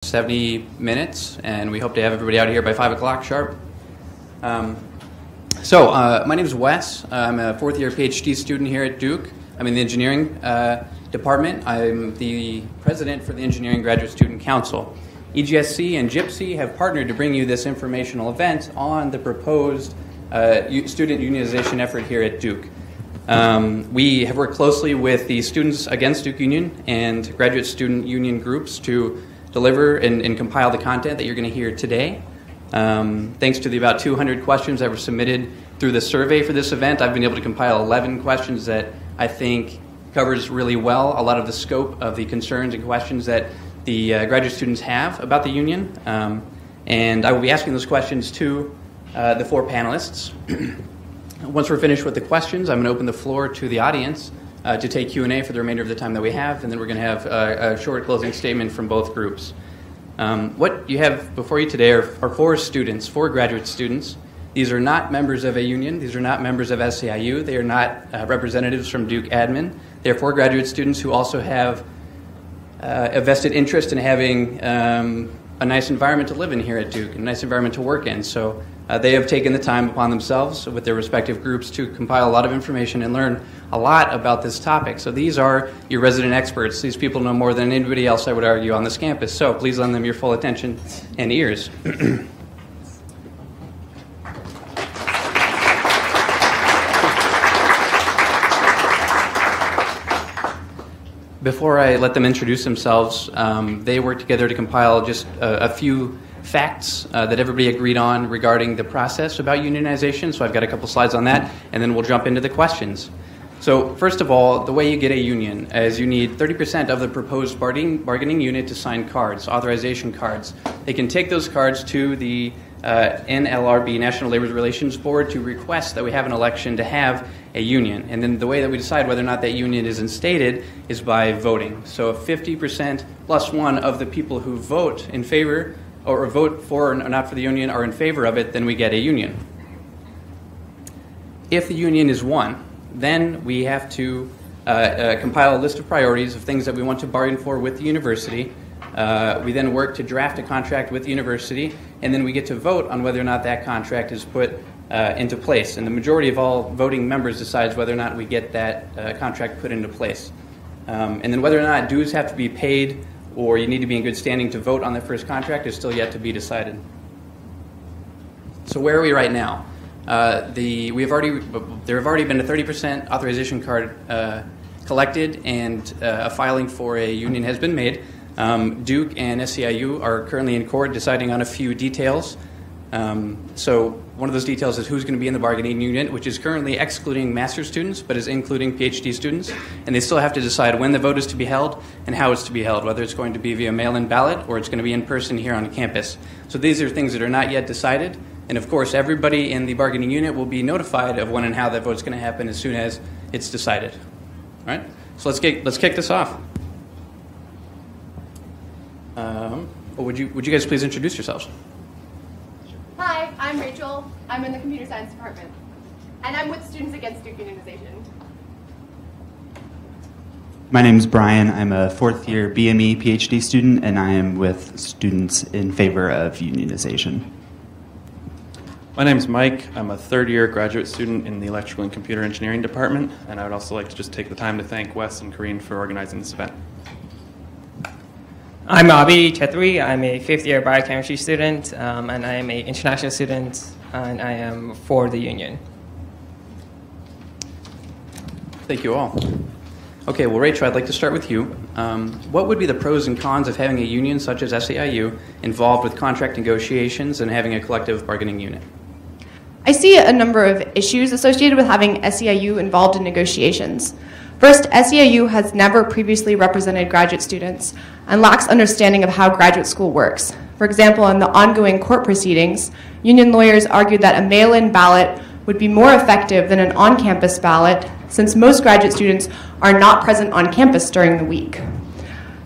70 minutes, and we hope to have everybody out here by 5 o'clock sharp. My name is Wes. I'm a fourth-year PhD student here at Duke. I'm in the engineering department. I'm the president for the Engineering Graduate Student Council. EGSC and GYPSI have partnered to bring you this informational event on the proposed student unionization effort here at Duke. We have worked closely with the Students Against Duke Union and graduate student union groups to deliver and compile the content that you're going to hear today. Thanks to the about 200 questions that were submitted through the survey for this event, I've been able to compile 11 questions that I think covers really well a lot of the scope of the concerns and questions that the graduate students have about the union. And I will be asking those questions to the four panelists. Once we're finished with the questions, I'm going to open the floor to the audience to take Q&A for the remainder of the time that we have, and then we're going to have a short closing statement from both groups. What you have before you today are four students, four graduate students. These are not members of a union. These are not members of SAIU. They are not representatives from Duke Admin. They are four graduate students who also have a vested interest in having a nice environment to live in here at Duke, a nice environment to work in. So they have taken the time upon themselves with their respective groups to compile a lot of information and learn a lot about this topic. So these are your resident experts. These people know more than anybody else, I would argue, on this campus. So please lend them your full attention and ears. Before I let them introduce themselves, they worked together to compile just a few facts that everybody agreed on regarding the process about unionization. So I've got a couple slides on that, and then we'll jump into the questions. So first of all, the way you get a union is you need 30% of the proposed bargaining unit to sign cards, authorization cards. They can take those cards to the NLRB, National Labor Relations Board, to request that we have an election to have a union. And then the way that we decide whether or not that union is instated is by voting. So if 50% plus one of the people who vote in favor or vote for or not for the union are in favor of it, then we get a union. If the union is won, then we have to compile a list of priorities of things that we want to bargain for with the university. We then work to draft a contract with the university, and then we get to vote on whether or not that contract is put into place. And the majority of all voting members decides whether or not we get that contract put into place. And then whether or not dues have to be paid or you need to be in good standing to vote on the first contract is still yet to be decided. So where are we right now? There have already been a 30% authorization card collected, and a filing for a union has been made. Duke and SEIU are currently in court deciding on a few details. So one of those details is who's going to be in the bargaining unit, which is currently excluding master's students, but is including PhD students. And they still have to decide when the vote is to be held and how it's to be held, whether it's going to be via mail-in ballot or it's going to be in person here on campus. So these are things that are not yet decided. And of course, everybody in the bargaining unit will be notified of when and how that vote's going to happen as soon as it's decided. All right? So let's kick this off. Would you guys please introduce yourselves? Hi, I'm Rachel. I'm in the computer science department. And I'm with Students Against Duke Unionization. My name is Brian. I'm a fourth-year BME PhD student, and I am with Students in Favor of Unionization. My name is Mike. I'm a third-year graduate student in the Electrical and Computer Engineering department, and I would also like to just take the time to thank Wes and Kareen for organizing this event. I'm Abhi Chetri. I'm a fifth-year biochemistry student, and I am an international student, and I am for the union. Thank you all. Okay, well, Rachel, I'd like to start with you. What would be the pros and cons of having a union such as SAIU involved with contract negotiations and having a collective bargaining unit? I see a number of issues associated with having SEIU involved in negotiations. First, SEIU has never previously represented graduate students and lacks understanding of how graduate school works. For example, in the ongoing court proceedings, union lawyers argued that a mail-in ballot would be more effective than an on-campus ballot, since most graduate students are not present on campus during the week.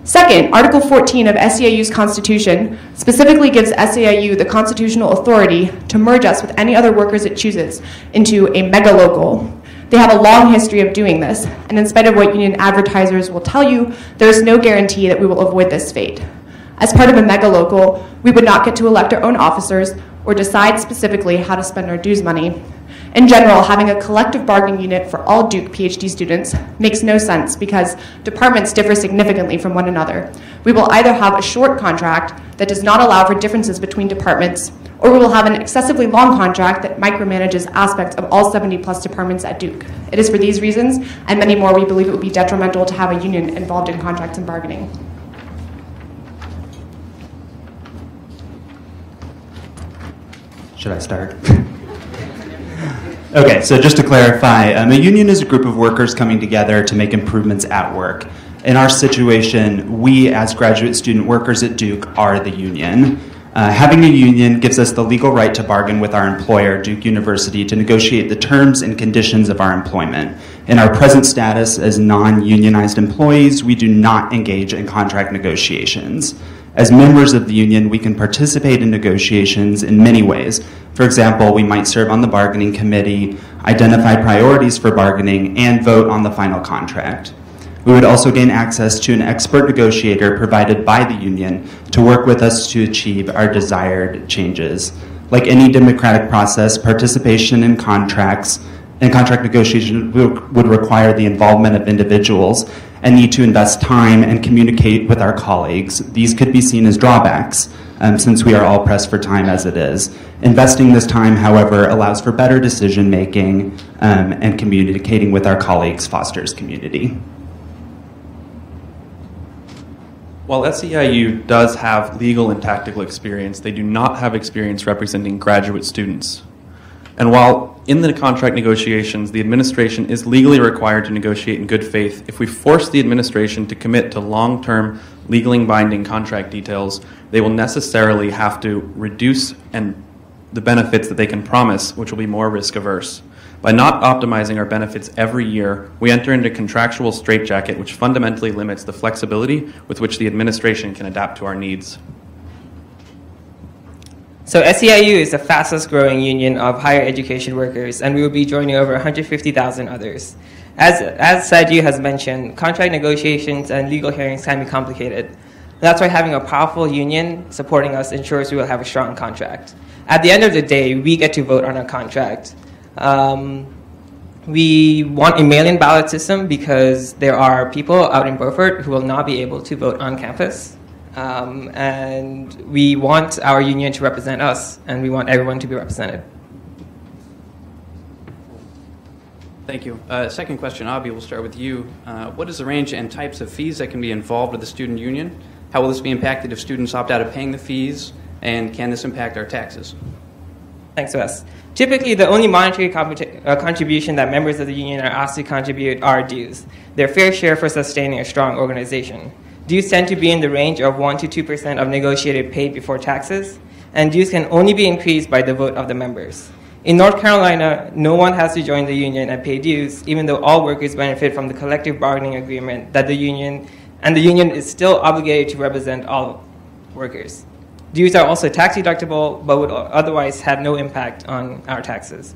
Second, Article 14 of SEIU's Constitution specifically gives SEIU the constitutional authority to merge us with any other workers it chooses into a megalocal. They have a long history of doing this, and in spite of what union advertisers will tell you, there is no guarantee that we will avoid this fate. As part of a mega local, we would not get to elect our own officers or decide specifically how to spend our dues money. In general, having a collective bargaining unit for all Duke PhD students makes no sense because departments differ significantly from one another. We will either have a short contract that does not allow for differences between departments, or we will have an excessively long contract that micromanages aspects of all 70+ departments at Duke. It is for these reasons, and many more, we believe it would be detrimental to have a union involved in contracts and bargaining. Should I start? Okay, so just to clarify, a union is a group of workers coming together to make improvements at work. In our situation, we as graduate student workers at Duke are the union. Having a union gives us the legal right to bargain with our employer, Duke University, to negotiate the terms and conditions of our employment. In our present status as non-unionized employees, we do not engage in contract negotiations. As members of the union, we can participate in negotiations in many ways. For example, we might serve on the bargaining committee, identify priorities for bargaining, and vote on the final contract. We would also gain access to an expert negotiator provided by the union to work with us to achieve our desired changes. Like any democratic process, participation in contract negotiation would require the involvement of individuals and need to invest time and communicate with our colleagues. These could be seen as drawbacks, since we are all pressed for time as it is. Investing this time, however, allows for better decision making, and communicating with our colleagues fosters community. While SEIU does have legal and tactical experience, they do not have experience representing graduate students. And while in the contract negotiations, the administration is legally required to negotiate in good faith, if we force the administration to commit to long-term, legally binding contract details, they will necessarily have to reduce the benefits that they can promise, which will be more risk-averse. By not optimizing our benefits every year, we enter into a contractual straitjacket which fundamentally limits the flexibility with which the administration can adapt to our needs. So SEIU is the fastest growing union of higher education workers, and we will be joining over 150,000 others. As SADU has mentioned, contract negotiations and legal hearings can be complicated. That's why having a powerful union supporting us ensures we will have a strong contract. At the end of the day, we get to vote on our contract. We want a mail-in ballot system because there are people out in Beaufort who will not be able to vote on campus. And we want our union to represent us, and we want everyone to be represented. Thank you. Second question, Abhi, we'll start with you. What is the range and types of fees that can be involved with the student union? How will this be impacted if students opt out of paying the fees, and can this impact our taxes? Thanks, Wes. Typically, the only monetary contribution that members of the union are asked to contribute are dues, their fair share for sustaining a strong organization. Dues tend to be in the range of 1% to 2% of negotiated pay before taxes, and dues can only be increased by the vote of the members. In North Carolina, no one has to join the union and pay dues, even though all workers benefit from the collective bargaining agreement that the union is still obligated to represent all workers. Dues are also tax deductible, but would otherwise have no impact on our taxes.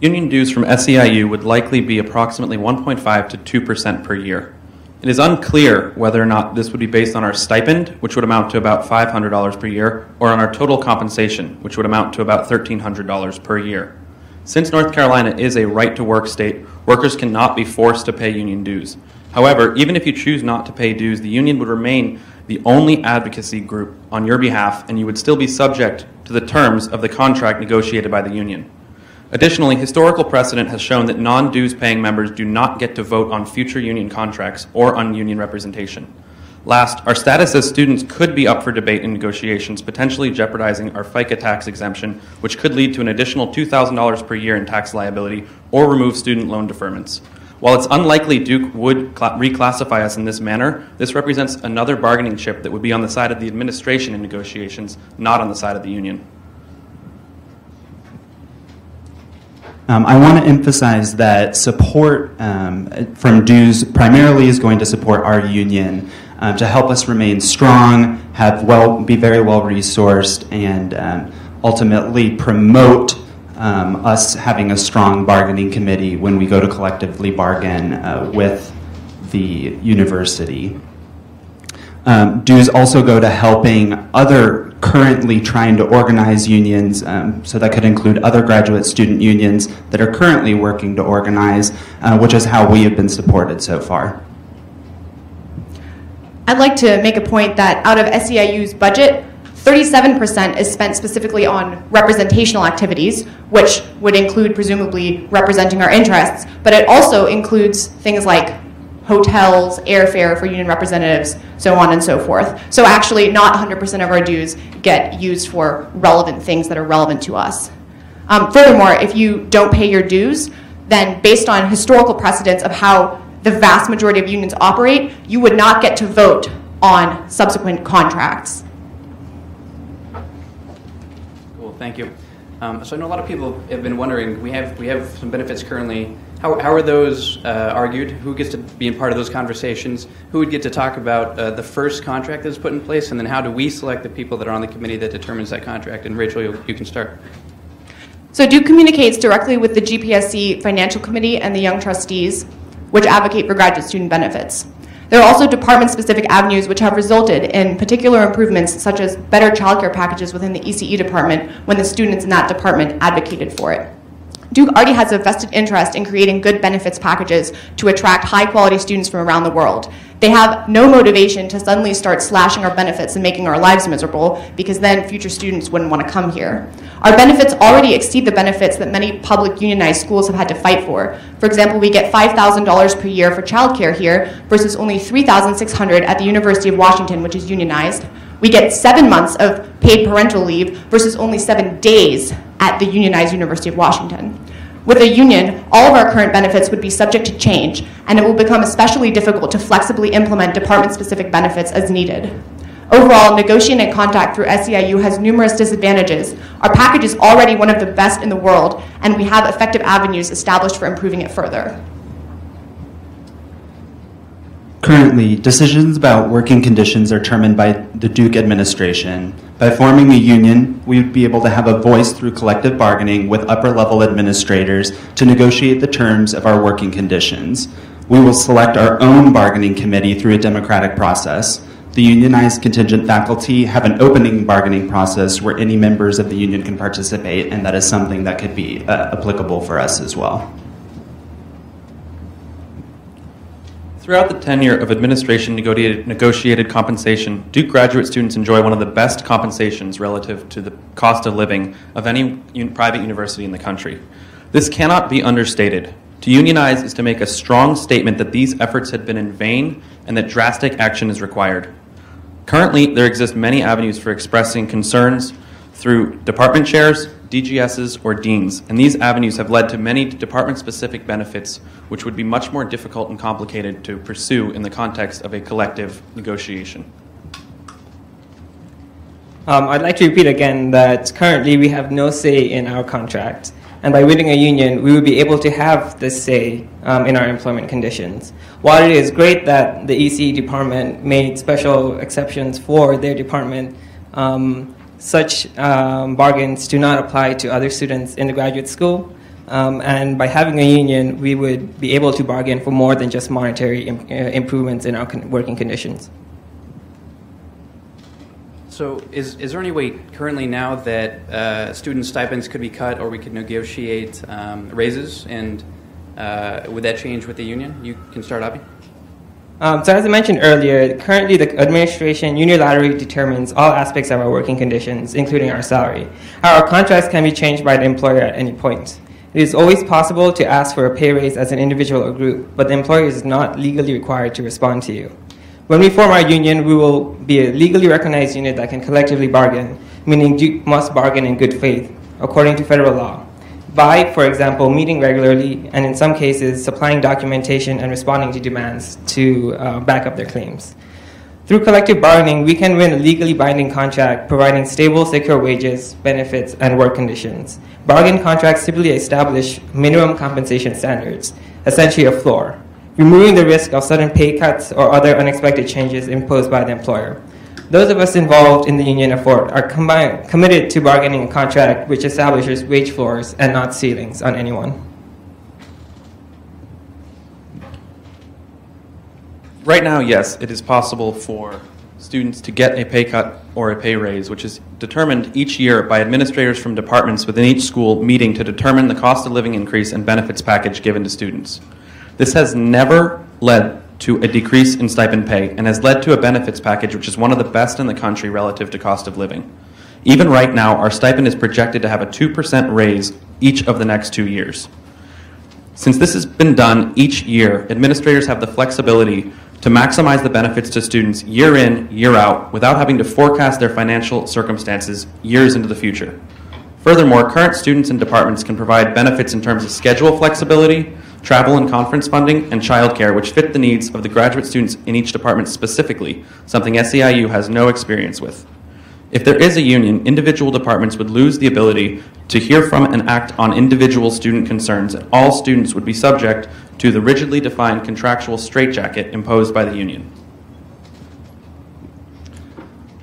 Union dues from SEIU would likely be approximately 1.5% to 2% per year. It is unclear whether or not this would be based on our stipend, which would amount to about $500 per year, or on our total compensation, which would amount to about $1,300 per year. Since North Carolina is a right-to-work state, workers cannot be forced to pay union dues. However, even if you choose not to pay dues, the union would remain the only advocacy group on your behalf, and you would still be subject to the terms of the contract negotiated by the union. Additionally, historical precedent has shown that non-dues paying members do not get to vote on future union contracts or on union representation. Last, our status as students could be up for debate in negotiations, potentially jeopardizing our FICA tax exemption, which could lead to an additional $2,000 per year in tax liability or remove student loan deferments. While it's unlikely Duke would reclassify us in this manner, this represents another bargaining chip that would be on the side of the administration in negotiations, not on the side of the union. I want to emphasize that support from dues primarily is going to support our union to help us remain strong, be very well resourced, and ultimately promote us having a strong bargaining committee when we go to collectively bargain with the university. Dues also go to helping other currently trying to organize unions, so that could include other graduate student unions that are currently working to organize, which is how we have been supported so far. I'd like to make a point that out of SEIU's budget, 37% is spent specifically on representational activities, which would include presumably representing our interests, but it also includes things like hotels, airfare for union representatives, so on and so forth. So actually, not 100% of our dues get used for relevant things that are relevant to us. Furthermore, if you don't pay your dues, then based on historical precedents of how the vast majority of unions operate, you would not get to vote on subsequent contracts. Cool, thank you. So I know a lot of people have been wondering, we have some benefits currently. How are those argued? Who gets to be a part of those conversations? Who would get to talk about the first contract that's put in place? And then how do we select the people that are on the committee that determines that contract? And Rachel, you can start. So Duke communicates directly with the GPSC Financial Committee and the Young Trustees, which advocate for graduate student benefits. There are also department-specific avenues which have resulted in particular improvements, such as better childcare packages within the ECE department when the students in that department advocated for it. Duke already has a vested interest in creating good benefits packages to attract high-quality students from around the world. They have no motivation to suddenly start slashing our benefits and making our lives miserable, because then future students wouldn't want to come here. Our benefits already exceed the benefits that many public unionized schools have had to fight for. For example, we get $5,000 per year for childcare here versus only $3,600 at the University of Washington, which is unionized. We get 7 months of paid parental leave versus only 7 days at the unionized University of Washington. With a union, all of our current benefits would be subject to change, and it will become especially difficult to flexibly implement department-specific benefits as needed. Overall, negotiating a contract through SEIU has numerous disadvantages. Our package is already one of the best in the world, and we have effective avenues established for improving it further. Currently, decisions about working conditions are determined by the Duke administration. By forming a union, we would be able to have a voice through collective bargaining with upper-level administrators to negotiate the terms of our working conditions. We will select our own bargaining committee through a democratic process. The unionized contingent faculty have an opening bargaining process where any members of the union can participate, and that is something that could be applicable for us as well. Throughout the tenure of administration negotiated compensation, Duke graduate students enjoy one of the best compensations relative to the cost of living of any private university in the country. This cannot be understated. To unionize is to make a strong statement that these efforts had been in vain and that drastic action is required. Currently, there exist many avenues for expressing concerns through department chairs, DGSs, or deans, and these avenues have led to many department-specific benefits which would be much more difficult and complicated to pursue in the context of a collective negotiation. I'd like to repeat again that currently we have no say in our contract, and by winning a union, we would be able to have this say in our employment conditions. While it is great that the ECE department made special exceptions for their department, such bargains do not apply to other students in the graduate school. And by having a union, we would be able to bargain for more than just monetary improvements in our working conditions. So is there any way currently now that student stipends could be cut or we could negotiate raises? And would that change with the union? You can start, Abhi. So as I mentioned earlier, currently the administration unilaterally determines all aspects of our working conditions, including our salary. Our contracts can be changed by the employer at any point. It is always possible to ask for a pay raise as an individual or group, but the employer is not legally required to respond to you. When we form our union, we will be a legally recognized unit that can collectively bargain, meaning you must bargain in good faith, according to federal law, by, for example, meeting regularly and in some cases supplying documentation and responding to demands to back up their claims. Through collective bargaining, we can win a legally binding contract providing stable, secure wages, benefits, and work conditions. Bargain contracts typically establish minimum compensation standards, essentially a floor, removing the risk of sudden pay cuts or other unexpected changes imposed by the employer. Those of us involved in the union effort are committed to bargaining a contract which establishes wage floors and not ceilings on anyone. Right now, yes, it is possible for students to get a pay cut or a pay raise, which is determined each year by administrators from departments within each school meeting to determine the cost of living increase and benefits package given to students. This has never led to a decrease in stipend pay and has led to a benefits package which is one of the best in the country relative to cost of living. Even right now, our stipend is projected to have a 2% raise each of the next 2 years. Since this has been done each year, administrators have the flexibility to maximize the benefits to students year in, year out, without having to forecast their financial circumstances years into the future. Furthermore, current students and departments can provide benefits in terms of schedule flexibility, travel and conference funding, and childcare, which fit the needs of the graduate students in each department specifically, something SEIU has no experience with. If there is a union, individual departments would lose the ability to hear from and act on individual student concerns, and all students would be subject to the rigidly defined contractual straitjacket imposed by the union.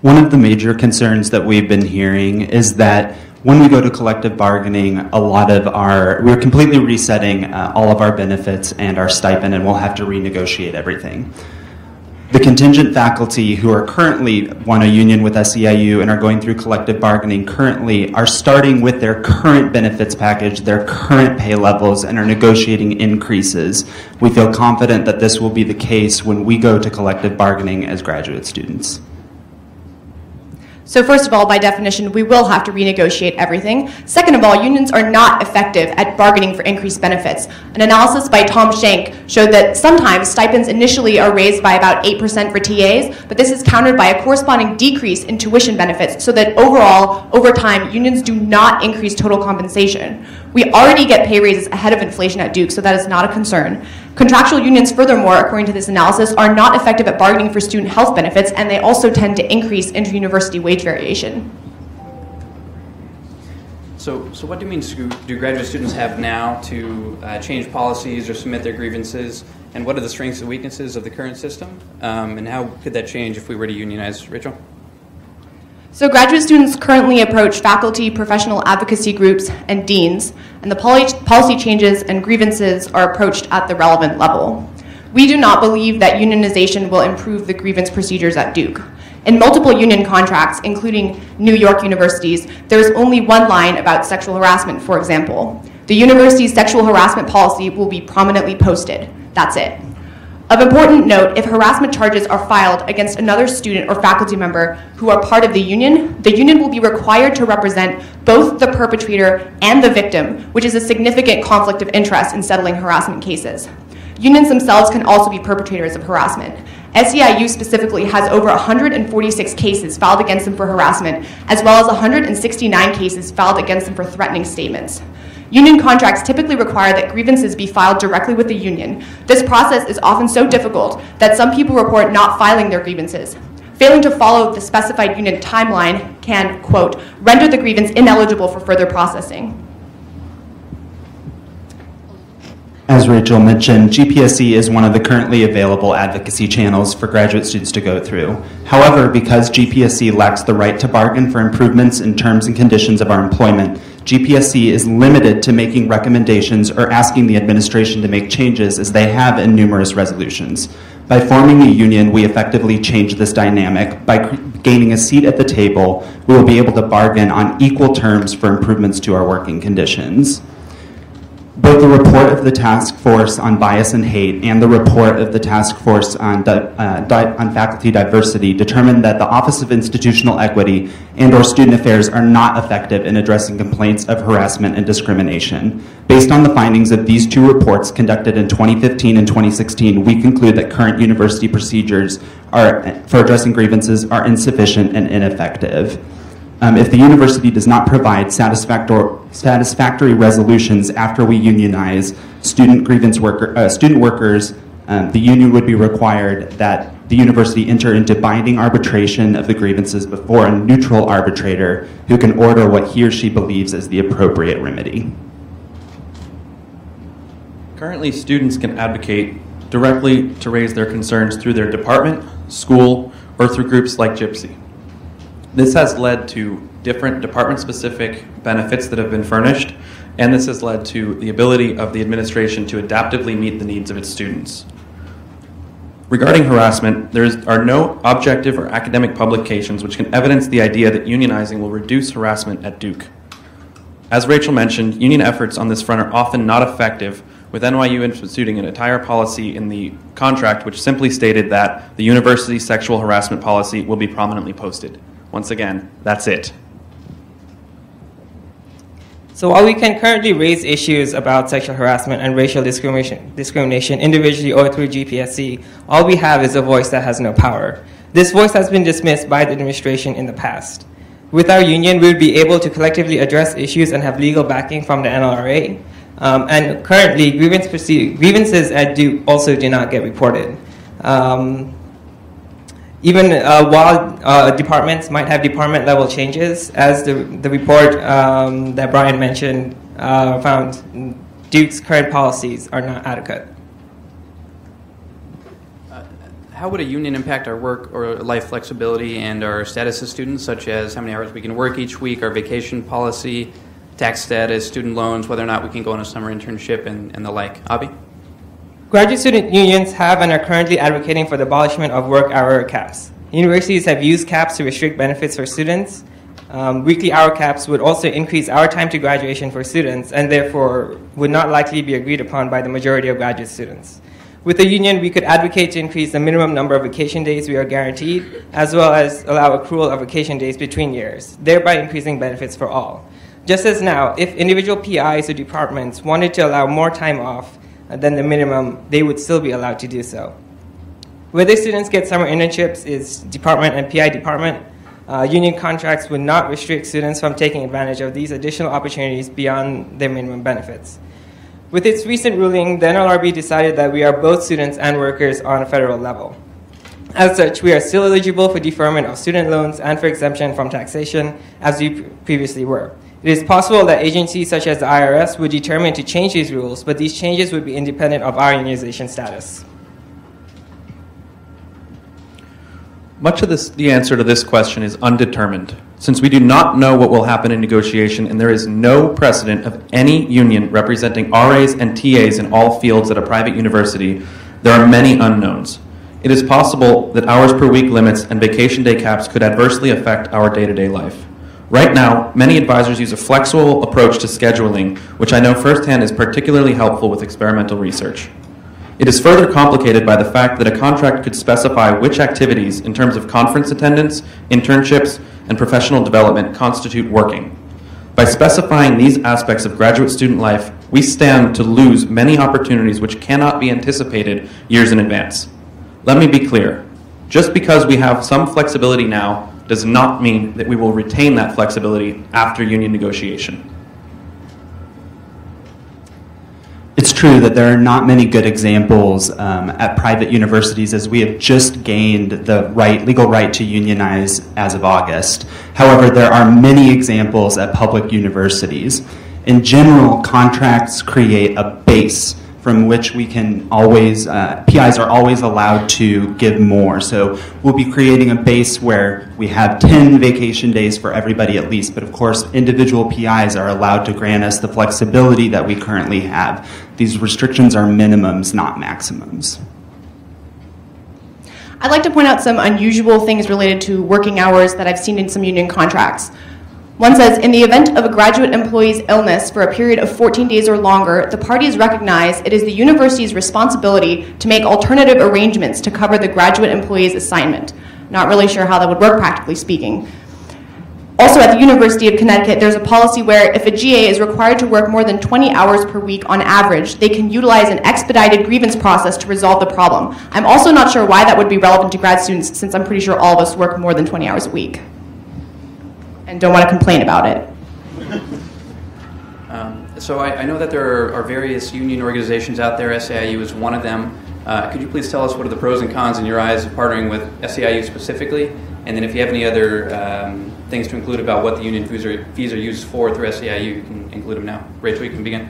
One of the major concerns that we've been hearing is that when we go to collective bargaining, we're completely resetting all of our benefits and our stipend, and we'll have to renegotiate everything. The contingent faculty who are currently want a union with SEIU and are going through collective bargaining currently are starting with their current benefits package, their current pay levels, and are negotiating increases. We feel confident that this will be the case when we go to collective bargaining as graduate students. So first of all, by definition, we will have to renegotiate everything. Second of all, unions are not effective at bargaining for increased benefits. An analysis by Tom Schenk showed that sometimes stipends initially are raised by about 8% for TAs, but this is countered by a corresponding decrease in tuition benefits, so that overall, over time, unions do not increase total compensation. We already get pay raises ahead of inflation at Duke, so that is not a concern. Contractual unions, furthermore, according to this analysis, are not effective at bargaining for student health benefits, and they also tend to increase inter-university wage variation. So what do graduate students have now to change policies or submit their grievances, and what are the strengths and weaknesses of the current system, and how could that change if we were to unionize? Rachel? So graduate students currently approach faculty, professional advocacy groups, and deans, and the policy changes and grievances are approached at the relevant level. We do not believe that unionization will improve the grievance procedures at Duke. In multiple union contracts, including New York universities, there is only one line about sexual harassment, for example. The university's sexual harassment policy will be prominently posted. That's it. Of important note, if harassment charges are filed against another student or faculty member who are part of the union will be required to represent both the perpetrator and the victim, which is a significant conflict of interest in settling harassment cases. Unions themselves can also be perpetrators of harassment. SEIU specifically has over 146 cases filed against them for harassment, as well as 169 cases filed against them for threatening statements. Union contracts typically require that grievances be filed directly with the union. This process is often so difficult that some people report not filing their grievances. Failing to follow the specified union timeline can, quote, render the grievance ineligible for further processing. As Rachel mentioned, GPSC is one of the currently available advocacy channels for graduate students to go through. However, because GPSC lacks the right to bargain for improvements in terms and conditions of our employment, GPSC is limited to making recommendations or asking the administration to make changes, as they have in numerous resolutions. By forming a union, we effectively change this dynamic. By gaining a seat at the table, we will be able to bargain on equal terms for improvements to our working conditions. Both the report of the Task Force on Bias and Hate and the report of the Task Force on Faculty Diversity determined that the Office of Institutional Equity and/or Student Affairs are not effective in addressing complaints of harassment and discrimination. Based on the findings of these two reports conducted in 2015 and 2016, we conclude that current university procedures for addressing grievances are insufficient and ineffective. If the university does not provide satisfactory resolutions after we unionize student workers, the union would be required that the university enter into binding arbitration of the grievances before a neutral arbitrator who can order what he or she believes is the appropriate remedy. Currently, students can advocate directly to raise their concerns through their department, school, or through groups like Gypsy. This has led to different department-specific benefits that have been furnished, and this has led to the ability of the administration to adaptively meet the needs of its students. Regarding harassment, there are no objective or academic publications which can evidence the idea that unionizing will reduce harassment at Duke. As Rachel mentioned, union efforts on this front are often not effective, with NYU instituting an entire policy in the contract which simply stated that the university's sexual harassment policy will be prominently posted. Once again, that's it. So while we can currently raise issues about sexual harassment and racial discrimination individually or through GPSC, all we have is a voice that has no power. This voice has been dismissed by the administration in the past. With our union, we would be able to collectively address issues and have legal backing from the NLRA. And currently, grievances at Duke also do not get reported. Even while departments might have department-level changes, as the report that Brian mentioned found, Duke's current policies are not adequate. How would a union impact our work or life flexibility and our status as students, such as how many hours we can work each week, our vacation policy, tax status, student loans, whether or not we can go on a summer internship, and the like? Abhi? Graduate student unions have and are currently advocating for the abolishment of work hour caps. Universities have used caps to restrict benefits for students. Weekly hour caps would also increase our time to graduation for students and therefore would not likely be agreed upon by the majority of graduate students. With the union, we could advocate to increase the minimum number of vacation days we are guaranteed, as well as allow accrual of vacation days between years, thereby increasing benefits for all. Just as now, if individual PIs or departments wanted to allow more time off than the minimum, they would still be allowed to do so. Whether students get summer internships is department and PI department. Union contracts would not restrict students from taking advantage of these additional opportunities beyond their minimum benefits. With its recent ruling, the NLRB decided that we are both students and workers on a federal level. As such, we are still eligible for deferment of student loans and for exemption from taxation, as we previously were. It is possible that agencies such as the IRS would determine to change these rules, but these changes would be independent of our unionization status. Much of the answer to this question is undetermined, since we do not know what will happen in negotiation and there is no precedent of any union representing RAs and TAs in all fields at a private university. There are many unknowns. It is possible that hours per week limits and vacation day caps could adversely affect our day-to-day life. Right now, many advisors use a flexible approach to scheduling, which I know firsthand is particularly helpful with experimental research. It is further complicated by the fact that a contract could specify which activities, in terms of conference attendance, internships, and professional development, constitute working. By specifying these aspects of graduate student life, we stand to lose many opportunities which cannot be anticipated years in advance. Let me be clear. Just because we have some flexibility now does not mean that we will retain that flexibility after union negotiation. It's true that there are not many good examples at private universities, as we have just gained the legal right to unionize as of August. However, there are many examples at public universities. In general, contracts create a base from which we can always, PIs are always allowed to give more. So we'll be creating a base where we have 10 vacation days for everybody at least, but of course individual PIs are allowed to grant us the flexibility that we currently have. These restrictions are minimums, not maximums. I'd like to point out some unusual things related to working hours that I've seen in some union contracts. One says, in the event of a graduate employee's illness for a period of 14 days or longer, the parties recognize it is the university's responsibility to make alternative arrangements to cover the graduate employee's assignment. Not really sure how that would work, practically speaking. Also, at the University of Connecticut, there's a policy where if a GA is required to work more than 20 hours per week on average, they can utilize an expedited grievance process to resolve the problem. I'm also not sure why that would be relevant to grad students, since I'm pretty sure all of us work more than 20 hours a week and don't want to complain about it. So I know that there are various union organizations out there. SAIU is one of them. Could you please tell us what are the pros and cons in your eyes of partnering with SAIU specifically? And then if you have any other things to include about what the union fees are used for through SAIU, you can include them now. Rachel, you can begin.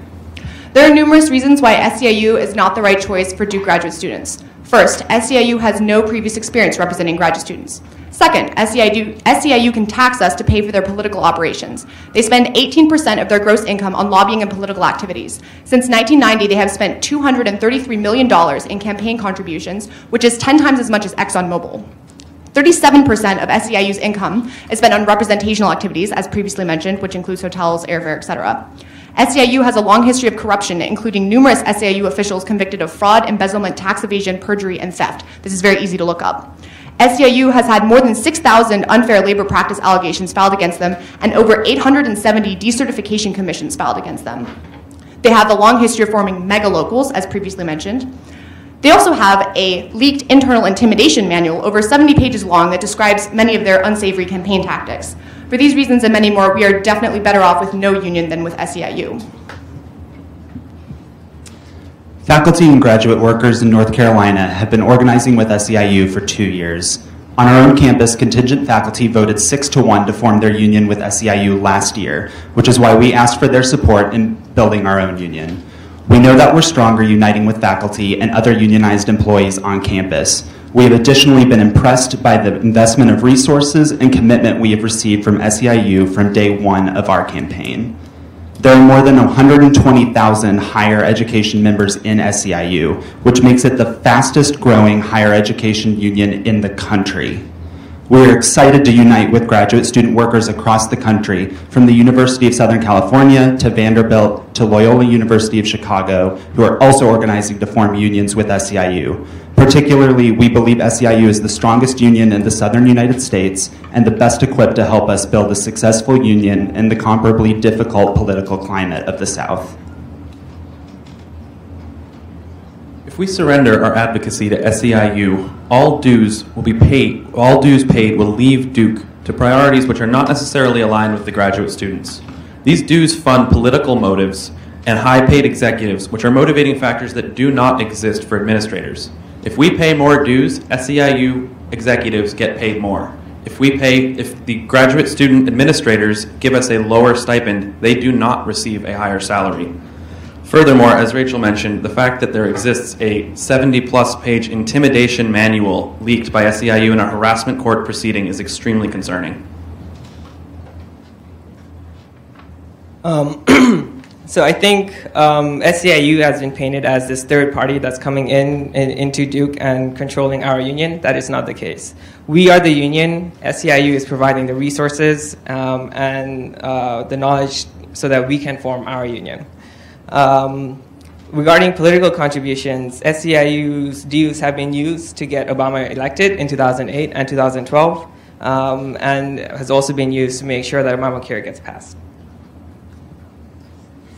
There are numerous reasons why SAIU is not the right choice for Duke graduate students. First, SEIU has no previous experience representing graduate students. Second, SEIU can tax us to pay for their political operations. They spend 18% of their gross income on lobbying and political activities. Since 1990, they have spent $233 million in campaign contributions, which is 10 times as much as ExxonMobil. 37% of SEIU's income is spent on representational activities, as previously mentioned, which includes hotels, airfare, etc. SEIU has a long history of corruption, including numerous SEIU officials convicted of fraud, embezzlement, tax evasion, perjury, and theft. This is very easy to look up. SEIU has had more than 6,000 unfair labor practice allegations filed against them and over 870 decertification commissions filed against them. They have a long history of forming mega locals, as previously mentioned. They also have a leaked internal intimidation manual over 70 pages long that describes many of their unsavory campaign tactics. For these reasons and many more, we are definitely better off with no union than with SEIU. Faculty and graduate workers in North Carolina have been organizing with SEIU for 2 years. On our own campus, contingent faculty voted 6-1 to form their union with SEIU last year, which is why we asked for their support in building our own union. We know that we're stronger uniting with faculty and other unionized employees on campus. We have additionally been impressed by the investment of resources and commitment we have received from SEIU from day one of our campaign. There are more than 120,000 higher education members in SEIU, which makes it the fastest growing higher education union in the country. We are excited to unite with graduate student workers across the country, from the University of Southern California to Vanderbilt to Loyola University of Chicago, who are also organizing to form unions with SEIU. Particularly, we believe SEIU is the strongest union in the southern United States and the best equipped to help us build a successful union in the comparably difficult political climate of the South. If we surrender our advocacy to SEIU, all dues paid will leave Duke to priorities which are not necessarily aligned with the graduate students. These dues fund political motives and high-paid executives, which are motivating factors that do not exist for administrators. If we pay more dues, SEIU executives get paid more. If the graduate student administrators give us a lower stipend, they do not receive a higher salary. Furthermore, as Rachel mentioned, the fact that there exists a 70-plus page intimidation manual leaked by SEIU in a harassment court proceeding is extremely concerning. So I think SEIU has been painted as this third party that's coming into Duke and controlling our union. That is not the case. We are the union. SEIU is providing the resources and the knowledge so that we can form our union. Regarding political contributions, SEIU's dues have been used to get Obama elected in 2008 and 2012, and has also been used to make sure that Obamacare gets passed.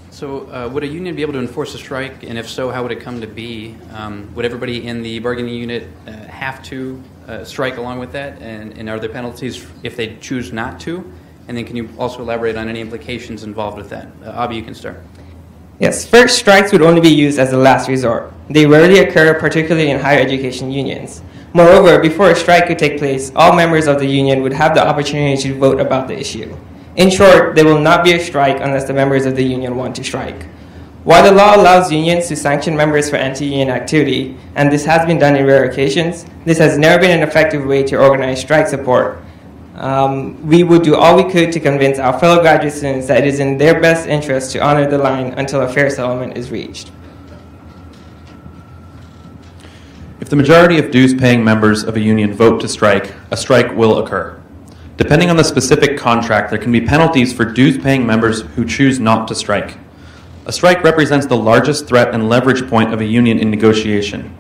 So would a union be able to enforce a strike, and if so, how would it come to be? Would everybody in the bargaining unit have to strike along with that, and are there penalties if they choose not to? And then can you also elaborate on any implications involved with that? Abhi, you can start. Yes, first, strikes would only be used as a last resort. They rarely occur, particularly in higher education unions. Moreover, before a strike could take place, all members of the union would have the opportunity to vote about the issue. In short, there will not be a strike unless the members of the union want to strike. While the law allows unions to sanction members for anti-union activity, and this has been done in rare occasions, this has never been an effective way to organize strike support. We would do all we could to convince our fellow graduate students that it is in their best interest to honor the line until a fair settlement is reached. If the majority of dues-paying members of a union vote to strike, a strike will occur. Depending on the specific contract, there can be penalties for dues-paying members who choose not to strike. A strike represents the largest threat and leverage point of a union in negotiation.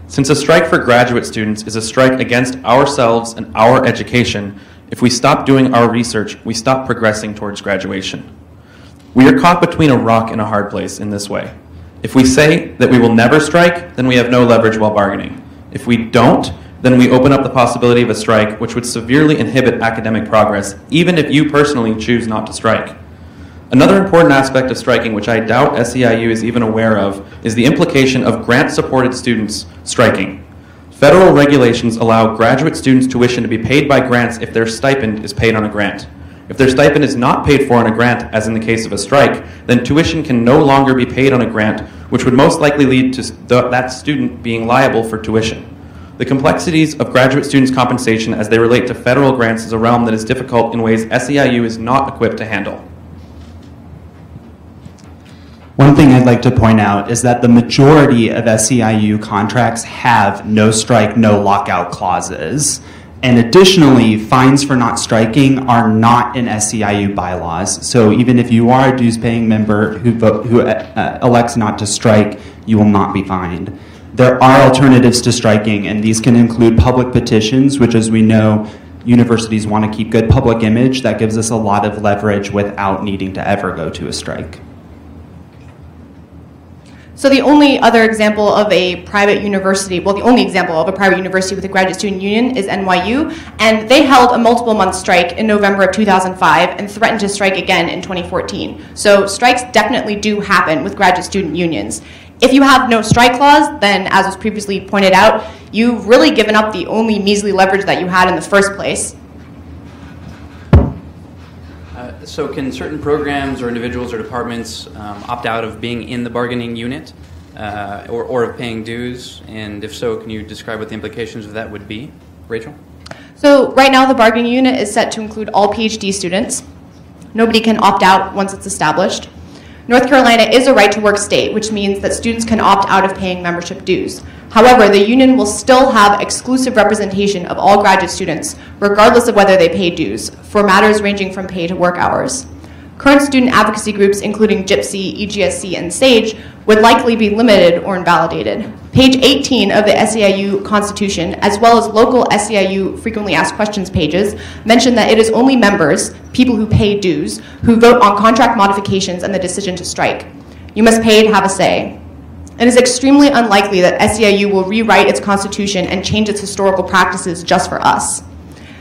Since a strike for graduate students is a strike against ourselves and our education, if we stop doing our research, we stop progressing towards graduation. We are caught between a rock and a hard place in this way. If we say that we will never strike, then we have no leverage while bargaining. If we don't, then we open up the possibility of a strike, which would severely inhibit academic progress, even if you personally choose not to strike. Another important aspect of striking, which I doubt SEIU is even aware of, is the implication of grant-supported students striking. Federal regulations allow graduate students' tuition to be paid by grants if their stipend is paid on a grant. If their stipend is not paid for on a grant, as in the case of a strike, then tuition can no longer be paid on a grant, which would most likely lead to that student being liable for tuition. The complexities of graduate students' compensation as they relate to federal grants is a realm that is difficult in ways SEIU is not equipped to handle. One thing I'd like to point out is that the majority of SEIU contracts have no strike, no lockout clauses. And additionally, fines for not striking are not in SEIU bylaws. So even if you are a dues-paying member who elects not to strike, you will not be fined. There are alternatives to striking, and these can include public petitions, which, as we know, universities want to keep good public image. That gives us a lot of leverage without needing to ever go to a strike. So the only other example of a private university, well, the only example of a private university with a graduate student union is NYU, and they held a multiple-month strike in November of 2005 and threatened to strike again in 2014. So strikes definitely do happen with graduate student unions. If you have no strike clause, then, as was previously pointed out, you've really given up the only measly leverage that you had in the first place. So can certain programs or individuals or departments opt out of being in the bargaining unit or of paying dues? And if so, can you describe what the implications of that would be? Rachel? So right now the bargaining unit is set to include all PhD students. Nobody can opt out once it's established. North Carolina is a right-to-work state, which means that students can opt out of paying membership dues. However, the union will still have exclusive representation of all graduate students, regardless of whether they pay dues, for matters ranging from pay to work hours. Current student advocacy groups, including GYPSY, EGSC, and SAGE, would likely be limited or invalidated. Page 18 of the SEIU Constitution, as well as local SEIU frequently asked questions pages, mention that it is only members, people who pay dues, who vote on contract modifications and the decision to strike. You must pay to have a say. It is extremely unlikely that SEIU will rewrite its constitution and change its historical practices just for us.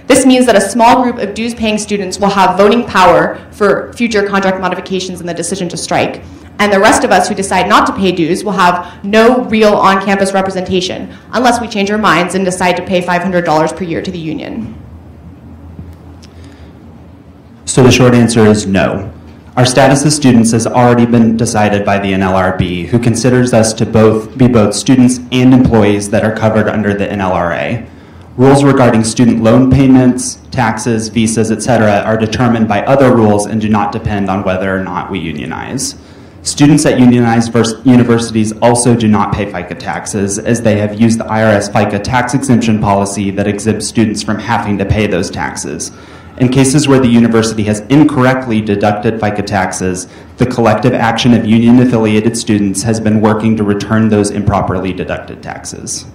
This means that a small group of dues-paying students will have voting power for future contract modifications and the decision to strike, and the rest of us who decide not to pay dues will have no real on-campus representation unless we change our minds and decide to pay $500 per year to the union. So the short answer is no. Our status as students has already been decided by the NLRB, who considers us to be both students and employees that are covered under the NLRA. Rules regarding student loan payments, taxes, visas, etc. are determined by other rules and do not depend on whether or not we unionize. Students at unionized universities also do not pay FICA taxes, as they have used the IRS FICA tax exemption policy that exempts students from having to pay those taxes. In cases where the university has incorrectly deducted FICA taxes, the collective action of union-affiliated students has been working to return those improperly deducted taxes.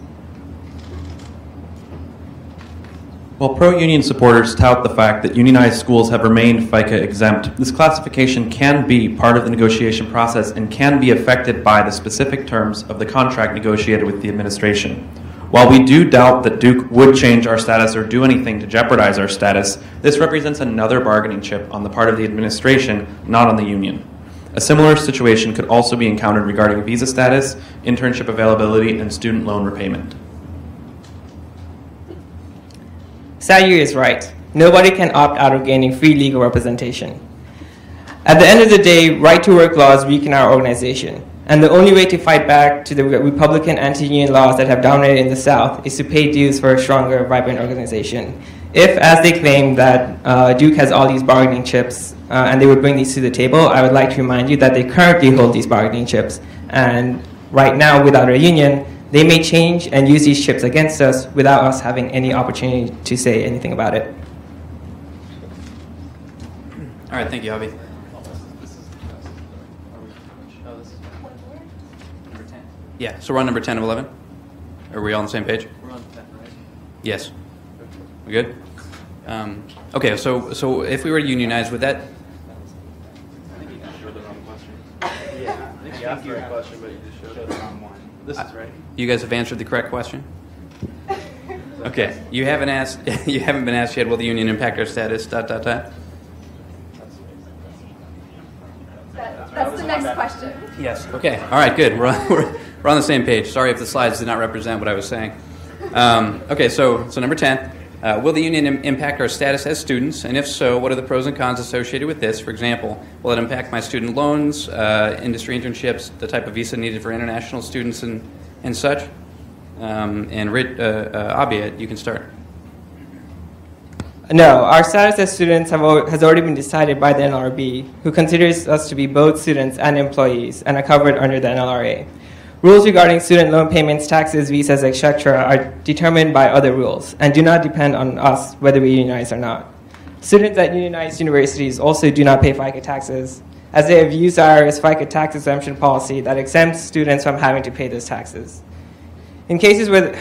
While pro-union supporters tout the fact that unionized schools have remained FICA exempt, this classification can be part of the negotiation process and can be affected by the specific terms of the contract negotiated with the administration. While we do doubt that Duke would change our status or do anything to jeopardize our status, this represents another bargaining chip on the part of the administration, not on the union. A similar situation could also be encountered regarding visa status, internship availability, and student loan repayment. SADU is right. Nobody can opt out of gaining free legal representation. At the end of the day, right-to-work laws weaken our organization. And the only way to fight back to the Republican anti-union laws that have dominated in the South is to pay dues for a stronger, vibrant organization. If, as they claim, that Duke has all these bargaining chips and they would bring these to the table, I would like to remind you that they currently hold these bargaining chips. And right now, without a union, they may change and use these chips against us without us having any opportunity to say anything about it. All right, thank you, Javi. Yeah, so we're on number 10 of 11. Are we all on the same page? We're on 10, right? Yes. We good? Okay, so if we were to unionize, would that... I think you just showed the wrong question. Yeah, I think you asked the right question, but you just showed the wrong one. This is right. You guys have answered the correct question? Okay, you haven't been asked yet, will the union impact our status, ... That's the next question. Yes. Okay. All right. Good. We're on the same page. Sorry if the slides did not represent what I was saying. Okay. So number 10. Will the union impact our status as students? And if so, what are the pros and cons associated with this? For example, will it impact my student loans, industry internships, the type of visa needed for international students and such? Abia, you can start. No, our status as students has already been decided by the NLRB, who considers us to be both students and employees and are covered under the NLRA. Rules regarding student loan payments, taxes, visas, etc. are determined by other rules and do not depend on us whether we unionize or not. Students at unionized universities also do not pay FICA taxes, as they have used our FICA tax exemption policy that exempts students from having to pay those taxes. In cases where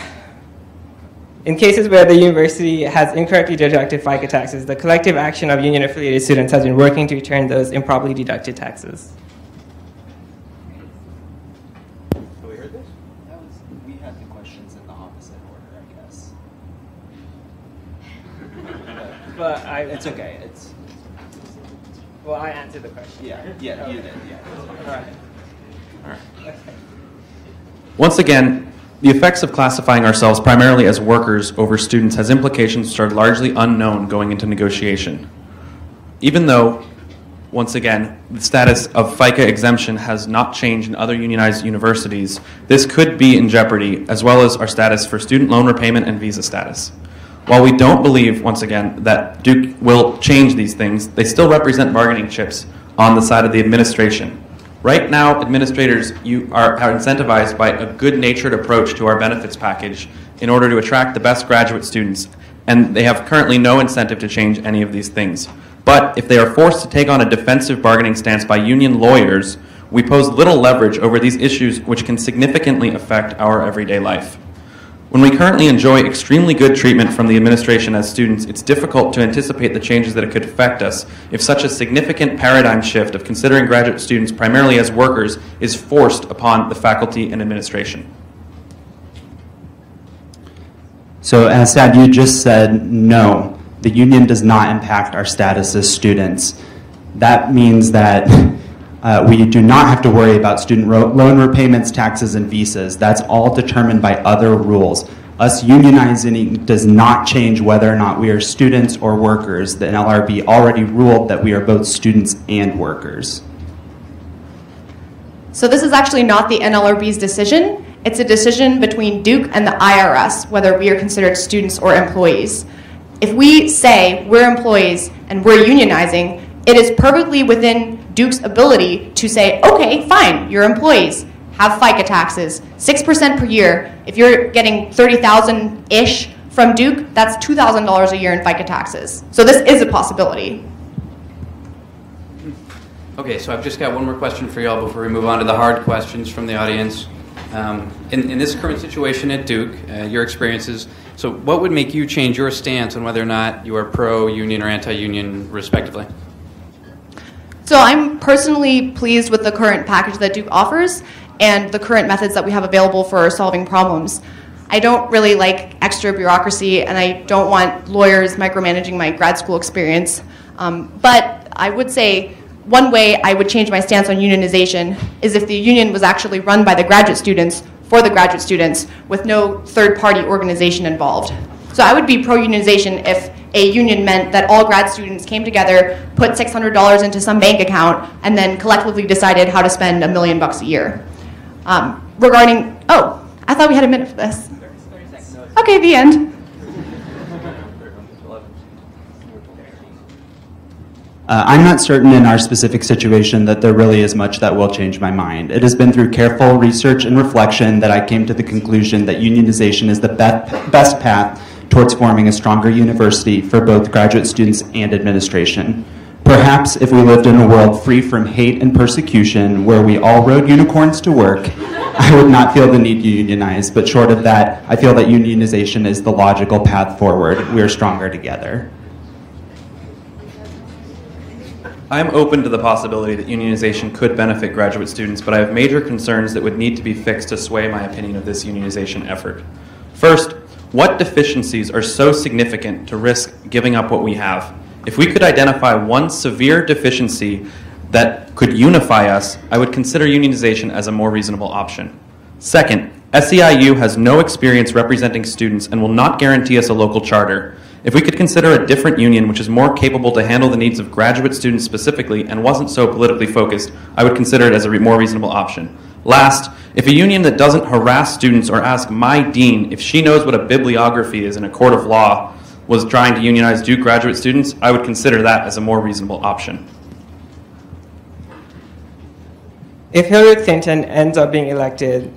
the university has incorrectly deducted FICA taxes, the collective action of union-affiliated students has been working to return those improperly deducted taxes. We had the questions in the opposite order, I guess. But It's okay. I answered the question. Yeah, you did. Yeah. All right. Once again, the effects of classifying ourselves primarily as workers over students has implications which are largely unknown going into negotiation. Even though, once again, the status of FICA exemption has not changed in other unionized universities, this could be in jeopardy, as well as our status for student loan repayment and visa status. While we don't believe, once again, that Duke will change these things, they still represent bargaining chips on the side of the administration. Right now, administrators are incentivized by a good-natured approach to our benefits package in order to attract the best graduate students, and they have currently no incentive to change any of these things. But if they are forced to take on a defensive bargaining stance by union lawyers, we pose little leverage over these issues which can significantly affect our everyday life. When we currently enjoy extremely good treatment from the administration as students, it's difficult to anticipate the changes that it could affect us if such a significant paradigm shift of considering graduate students primarily as workers is forced upon the faculty and administration. So as SADU just said, no, the union does not impact our status as students. That means that we do not have to worry about student loan repayments, taxes, and visas. That's all determined by other rules. Us unionizing does not change whether or not we are students or workers. The NLRB already ruled that we are both students and workers. So this is actually not the NLRB's decision. It's a decision between Duke and the IRS, whether we are considered students or employees. If we say we're employees and we're unionizing, it is perfectly within Duke's ability to say, okay, fine, you're employees, have FICA taxes, 6% per year. If you're getting $30,000-ish from Duke, that's $2,000 a year in FICA taxes. So this is a possibility. Okay, so I've just got one more question for y'all before we move on to the hard questions from the audience. In this current situation at Duke, your experiences, so what would make you change your stance on whether or not you are pro-union or anti-union, respectively? So I'm personally pleased with the current package that Duke offers and the current methods that we have available for solving problems. I don't really like extra bureaucracy, and I don't want lawyers micromanaging my grad school experience. But I would say one way I would change my stance on unionization is if the union was actually run by the graduate students for the graduate students with no third-party organization involved. So I would be pro-unionization if a union meant that all grad students came together, put $600 into some bank account, and then collectively decided how to spend $1 million a year. I thought we had a minute for this. Okay, the end. I'm not certain in our specific situation that there really is much that will change my mind. It has been through careful research and reflection that I came to the conclusion that unionization is the best path towards forming a stronger university for both graduate students and administration. Perhaps if we lived in a world free from hate and persecution, where we all rode unicorns to work, I would not feel the need to unionize. But short of that, I feel that unionization is the logical path forward. We are stronger together. I'm open to the possibility that unionization could benefit graduate students, but I have major concerns that would need to be fixed to sway my opinion of this unionization effort. First, what deficiencies are so significant to risk giving up what we have? If we could identify one severe deficiency that could unify us, I would consider unionization as a more reasonable option. Second, SEIU has no experience representing students and will not guarantee us a local charter. If we could consider a different union which is more capable to handle the needs of graduate students specifically and wasn't so politically focused, I would consider it as a more reasonable option. Last, if a union that doesn't harass students or ask my dean if she knows what a bibliography is in a court of law was trying to unionize Duke graduate students, I would consider that as a more reasonable option. If Hillary Clinton ends up being elected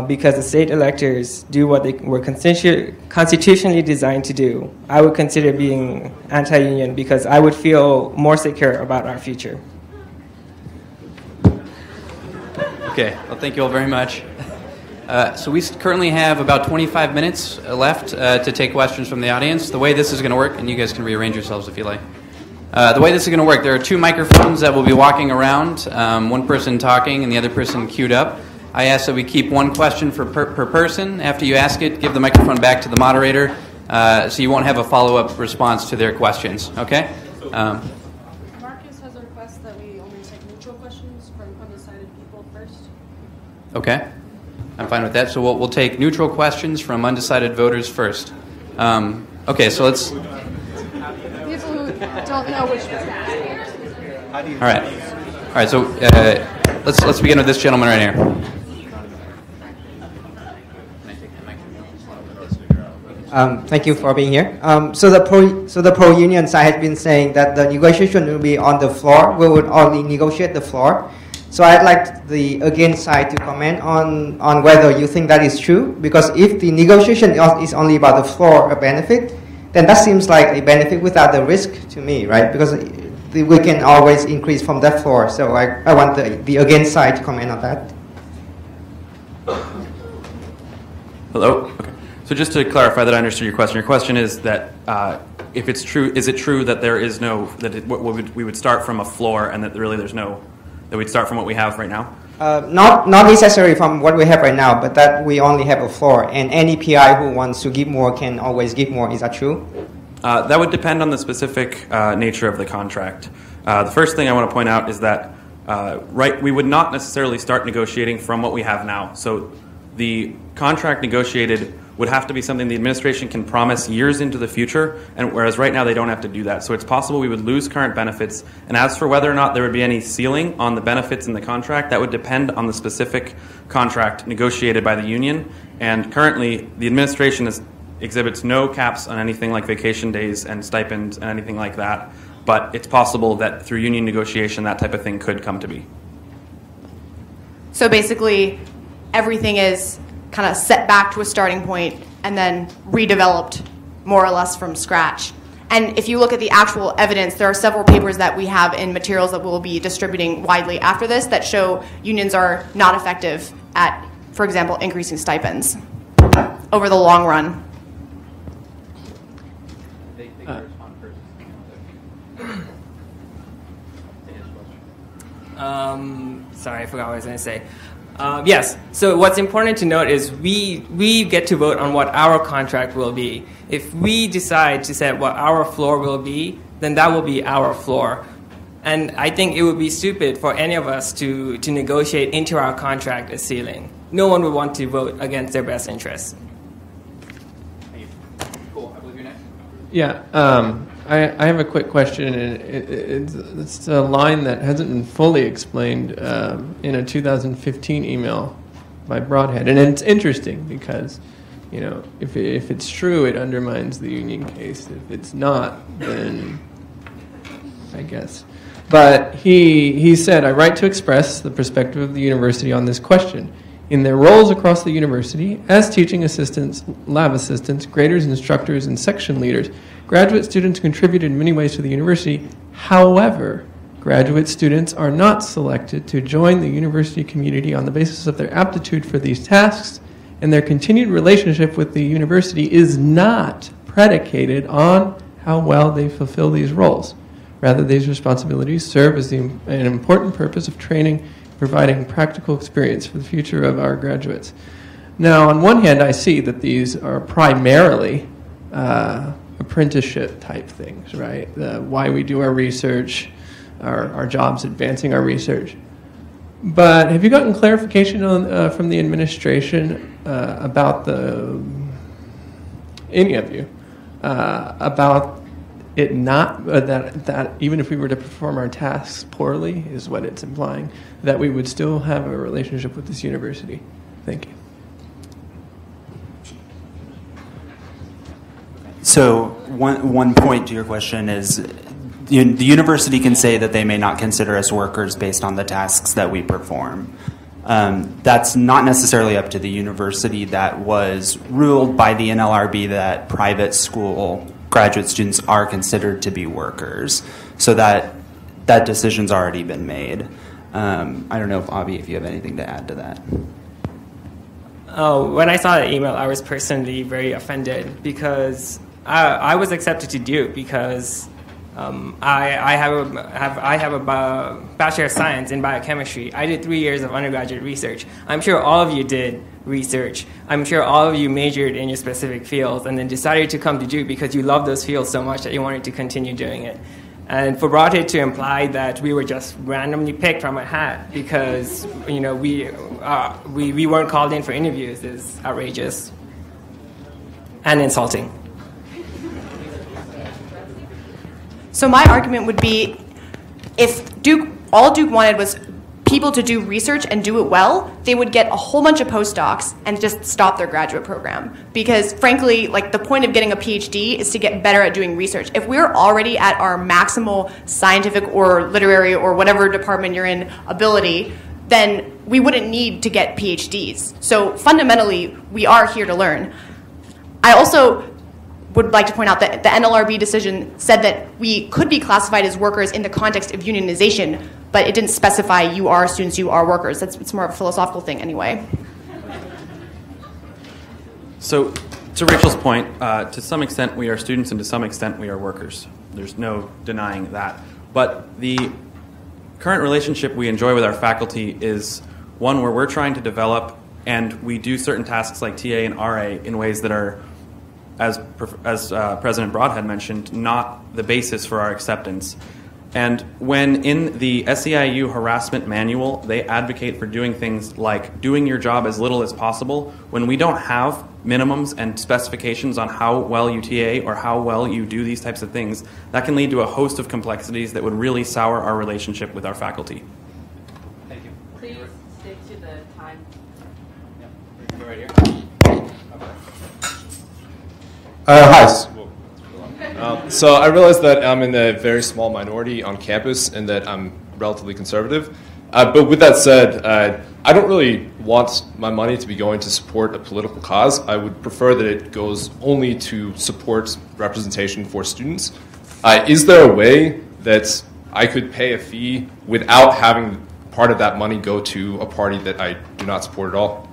because the state electors do what they were constitutionally designed to do, I would consider being anti-union because I would feel more secure about our future. Okay, well, thank you all very much. So we currently have about 25 minutes left to take questions from the audience. The way this is going to work, and you guys can rearrange yourselves if you like. The way this is going to work, there are two microphones that will be walking around, one person talking and the other person queued up. I ask that we keep one question per person. After you ask it, give the microphone back to the moderator so you won't have a follow-up response to their questions, okay? Marcus has a request that we only take neutral questions from undecided people first. Okay, I'm fine with that. So we'll take neutral questions from undecided voters first. Okay, so let's... People who don't know which one. All right. So let's begin with this gentleman right here. Thank you for being here. So the pro-union side has been saying that the negotiation will be on the floor. We would only negotiate the floor. So I'd like the against side to comment on whether you think that is true. Because if the negotiation is only about the floor a benefit, then that seems like a benefit without the risk to me, right? Because we can always increase from that floor. So I want the against side to comment on that. Hello? Okay. So just to clarify that I understood your question is that if it's true, is it true that there is no, we would start from a floor and that really there's no, that we'd start from what we have right now? Not necessarily from what we have right now, but that we only have a floor, and any PI who wants to give more can always give more. Is that true? That would depend on the specific nature of the contract. The first thing I want to point out is that we would not necessarily start negotiating from what we have now. So the contract negotiated would have to be something the administration can promise years into the future, and whereas right now they don't have to do that. So it's possible we would lose current benefits. And as for whether or not there would be any ceiling on the benefits in the contract, that would depend on the specific contract negotiated by the union. And currently, the administration exhibits no caps on anything like vacation days and stipends and anything like that. But it's possible that through union negotiation, that type of thing could come to be. So basically, everything is kind of set back to a starting point and then redeveloped more or less from scratch. And if you look at the actual evidence, there are several papers that we have in materials that we'll be distributing widely after this that show unions are not effective at, for example, increasing stipends over the long run. Sorry, I forgot what I was going to say. Yes, so what's important to note is we get to vote on what our contract will be. If we decide to set what our floor will be, then that will be our floor. And I think it would be stupid for any of us to negotiate into our contract a ceiling. No one would want to vote against their best interests. Cool. I believe you're next. Yeah, I have a quick question, and it's a line that hasn't been fully explained in a 2015 email by Broadhead, and it's interesting because, you know, if it's true, it undermines the union case. If it's not, then I guess. But he said, I write to express the perspective of the university on this question. In their roles across the university, as teaching assistants, lab assistants, graders, instructors, and section leaders, graduate students contribute in many ways to the university. However, graduate students are not selected to join the university community on the basis of their aptitude for these tasks, and their continued relationship with the university is not predicated on how well they fulfill these roles. Rather, these responsibilities serve as an important purpose of training, providing practical experience for the future of our graduates. Now, on one hand, I see that these are primarily apprenticeship type things, right? Why we do our research, our jobs advancing our research. But have you gotten clarification on from the administration about any of you, about it not that even if we were to perform our tasks poorly, is what it's implying, that we would still have a relationship with this university. Thank you. So one point to your question is the university can say that they may not consider us workers based on the tasks that we perform. That's not necessarily up to the university. That was ruled by the NLRB that private school graduate students are considered to be workers. So that decision's already been made. I don't know if Avi, if you have anything to add to that. Oh, when I saw the email, I was personally very offended because I was accepted to Duke because I have a Bachelor of Science in Biochemistry. I did 3 years of undergraduate research. I'm sure all of you did research. I'm sure all of you majored in your specific fields and then decided to come to Duke because you love those fields so much that you wanted to continue doing it. And for Broadhead to imply that we were just randomly picked from a hat because we weren't called in for interviews is outrageous and insulting. So my argument would be, if all Duke wanted was people to do research and do it well, they would get a whole bunch of postdocs and just stop their graduate program. Because frankly, the point of getting a PhD is to get better at doing research. If we're already at our maximal scientific or literary or whatever department you're in ability, then we wouldn't need to get PhDs. So fundamentally, we are here to learn. I also would like to point out that the NLRB decision said that we could be classified as workers in the context of unionization, but it didn't specify you are students, you are workers. It's more of a philosophical thing anyway. So, to Rachel's point, to some extent we are students and to some extent we are workers. There's no denying that. But the current relationship we enjoy with our faculty is one where we're trying to develop and we do certain tasks like TA and RA in ways that are, as President Broadhead mentioned, not the basis for our acceptance. And when in the SEIU harassment manual, they advocate for doing things like doing your job as little as possible, when we don't have minimums and specifications on how well you TA or how well you do these types of things, that can lead to a host of complexities that would really sour our relationship with our faculty. Thank you. Please stick to the time. Yeah. Go right here. Hi. So I realize that I'm in a very small minority on campus and that I'm relatively conservative. But with that said, I don't really want my money to be going to support a political cause. I would prefer that it goes only to support representation for students. Is there a way that I could pay a fee without having part of that money go to a party that I do not support at all?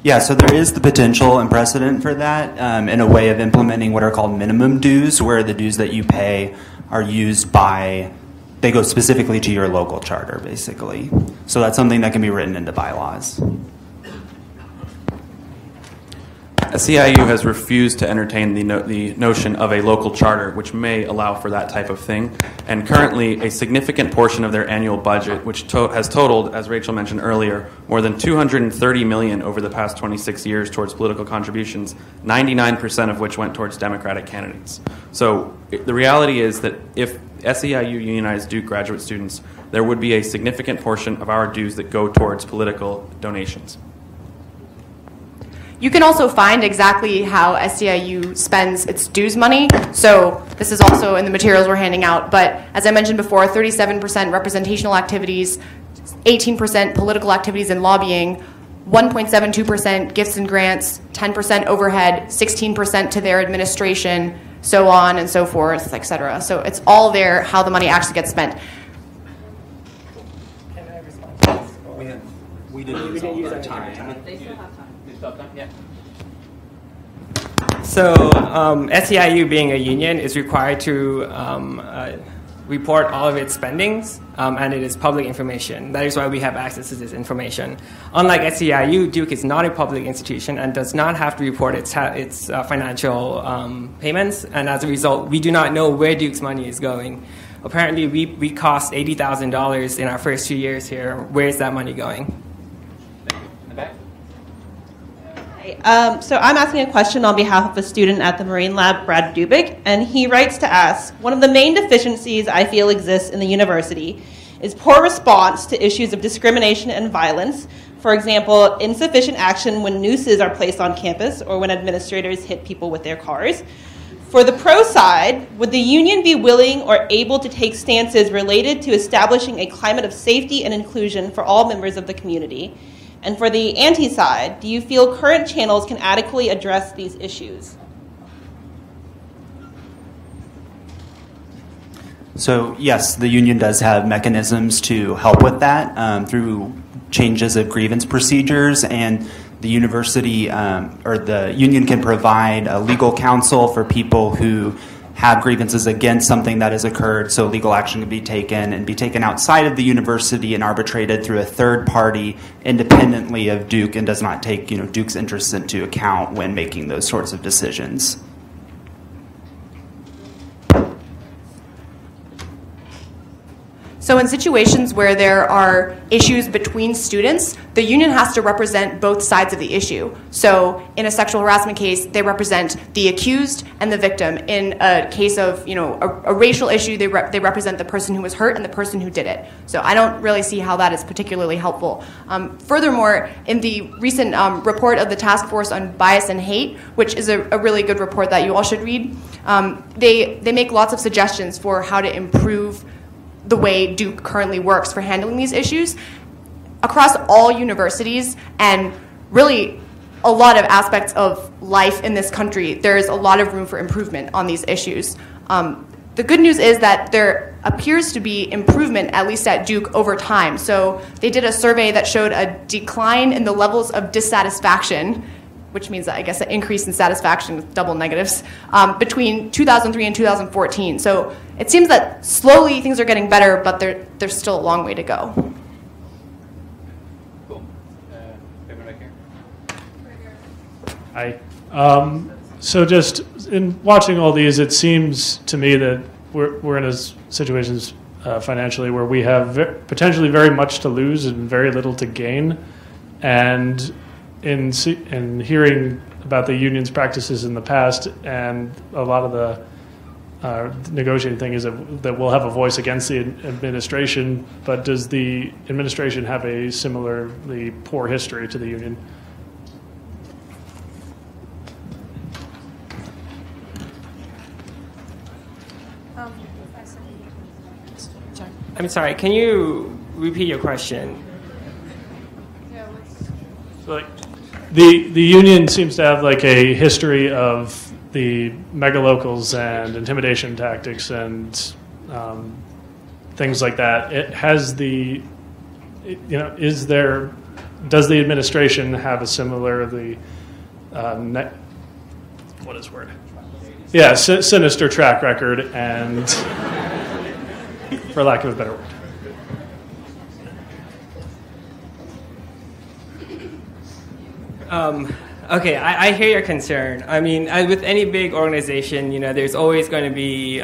Yeah, so there is the potential and precedent for that in a way of implementing what are called minimum dues, where the dues that you pay are used they go specifically to your local charter, basically. So that's something that can be written into bylaws. SEIU has refused to entertain the notion of a local charter, which may allow for that type of thing. And currently, a significant portion of their annual budget, which has totaled, as Rachel mentioned earlier, more than $230 million over the past 26 years towards political contributions, 99% of which went towards Democratic candidates. So the reality is that if SEIU unionized Duke graduate students, there would be a significant portion of our dues that go towards political donations. You can also find exactly how SEIU spends its dues money. So this is also in the materials we're handing out. But as I mentioned before, 37% representational activities, 18% political activities and lobbying, 1.72% gifts and grants, 10% overhead, 16% to their administration, so on and so forth, et cetera. So it's all there, how the money actually gets spent. Can I respond to this? We didn't use all our time. They still have time. Yeah. So SEIU, being a union, is required to report all of its spendings, and it is public information. That is why we have access to this information. Unlike SEIU, Duke is not a public institution and does not have to report its financial payments, and as a result, we do not know where Duke's money is going. Apparently, we cost $80,000 in our first 2 years here. Where is that money going? In the back. So I'm asking a question on behalf of a student at the Marine Lab, Brad Dubik, and he writes to ask, one of the main deficiencies I feel exists in the university is poor response to issues of discrimination and violence. For example, insufficient action when nooses are placed on campus or when administrators hit people with their cars. For the pro side, would the union be willing or able to take stances related to establishing a climate of safety and inclusion for all members of the community? And for the anti-side, do you feel current channels can adequately address these issues? So yes, the union does have mechanisms to help with that through changes of grievance procedures, and the university or the union can provide a legal counsel for people who have grievances against something that has occurred, so legal action can be taken outside of the university and arbitrated through a third party independently of Duke, and does not take Duke's interests into account when making those sorts of decisions. So in situations where there are issues between students, the union has to represent both sides of the issue. So in a sexual harassment case, they represent the accused and the victim. In a case of a racial issue, they represent the person who was hurt and the person who did it. So I don't really see how that is particularly helpful. Furthermore, in the recent report of the Task Force on Bias and Hate, which is a really good report that you all should read, they make lots of suggestions for how to improve the way Duke currently works for handling these issues across all universities, and really a lot of aspects of life in this country. There's a lot of room for improvement on these issues. The good news is that there appears to be improvement, at least at Duke, over time. So they did a survey that showed a decline in the levels of dissatisfaction, which means, I guess, an increase in satisfaction with double negatives, between 2003 and 2014. So it seems that slowly things are getting better, but there's still a long way to go. Cool. Right here. Hi. So just in watching all these, it seems to me that we're in a situations financially where we have potentially very much to lose and very little to gain. And in hearing about the union's practices in the past, and a lot of the negotiating thing is that we'll have a voice against the administration, but does the administration have a similarly poor history to the union? I'm sorry, can you repeat your question? The union seems to have like a history of the megalocals and intimidation tactics and things like that. It has does the administration have a similarly sinister track record, and for lack of a better word? Okay, I hear your concern. I mean, with any big organization, there's always going to be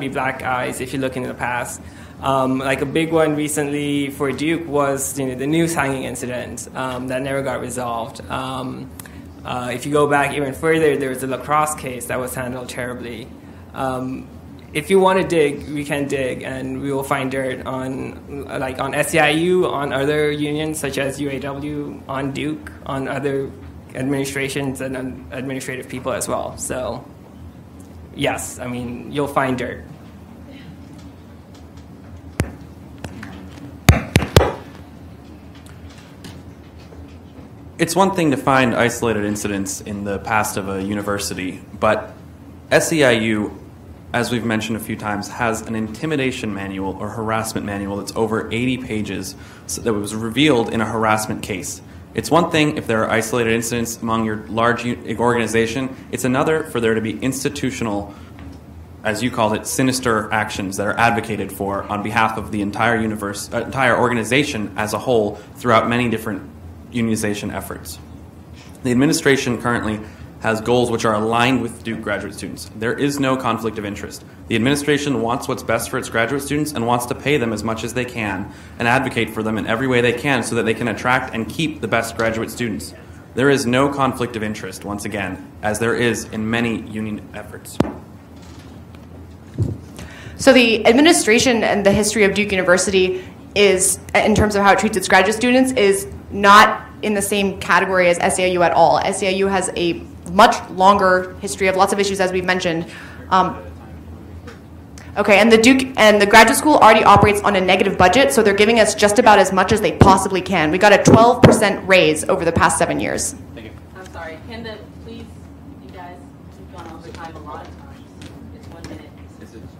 black eyes if you look into the past. Like a big one recently for Duke was the noose hanging incident that never got resolved. If you go back even further, there was a lacrosse case that was handled terribly. If you want to dig, we can dig, and we will find dirt on SEIU, on other unions such as UAW, on Duke, on other administrations and administrative people as well. So, yes, I mean, you'll find dirt. It's one thing to find isolated incidents in the past of a university, but SEIU, as we've mentioned a few times, has an intimidation manual or harassment manual that's over 80 pages that was revealed in a harassment case. It's one thing if there are isolated incidents among your large organization. It's another for there to be institutional, as you called it, sinister actions that are advocated for on behalf of the entire organization as a whole throughout many different unionization efforts. The administration currently has goals which are aligned with Duke graduate students. There is no conflict of interest. The administration wants what's best for its graduate students and wants to pay them as much as they can and advocate for them in every way they can so that they can attract and keep the best graduate students. There is no conflict of interest, once again, as there is in many union efforts. So the administration and the history of Duke University is, in terms of how it treats its graduate students, is not in the same category as SAIU at all. SAIU has a much longer history of lots of issues, as we've mentioned. Okay, and the Duke and the graduate school already operates on a negative budget, so they're giving us just about as much as they possibly can. We got a 12% raise over the past 7 years. Thank you. I'm sorry. Can please, you guys, we've gone over time a lot of times. It's 1 minute.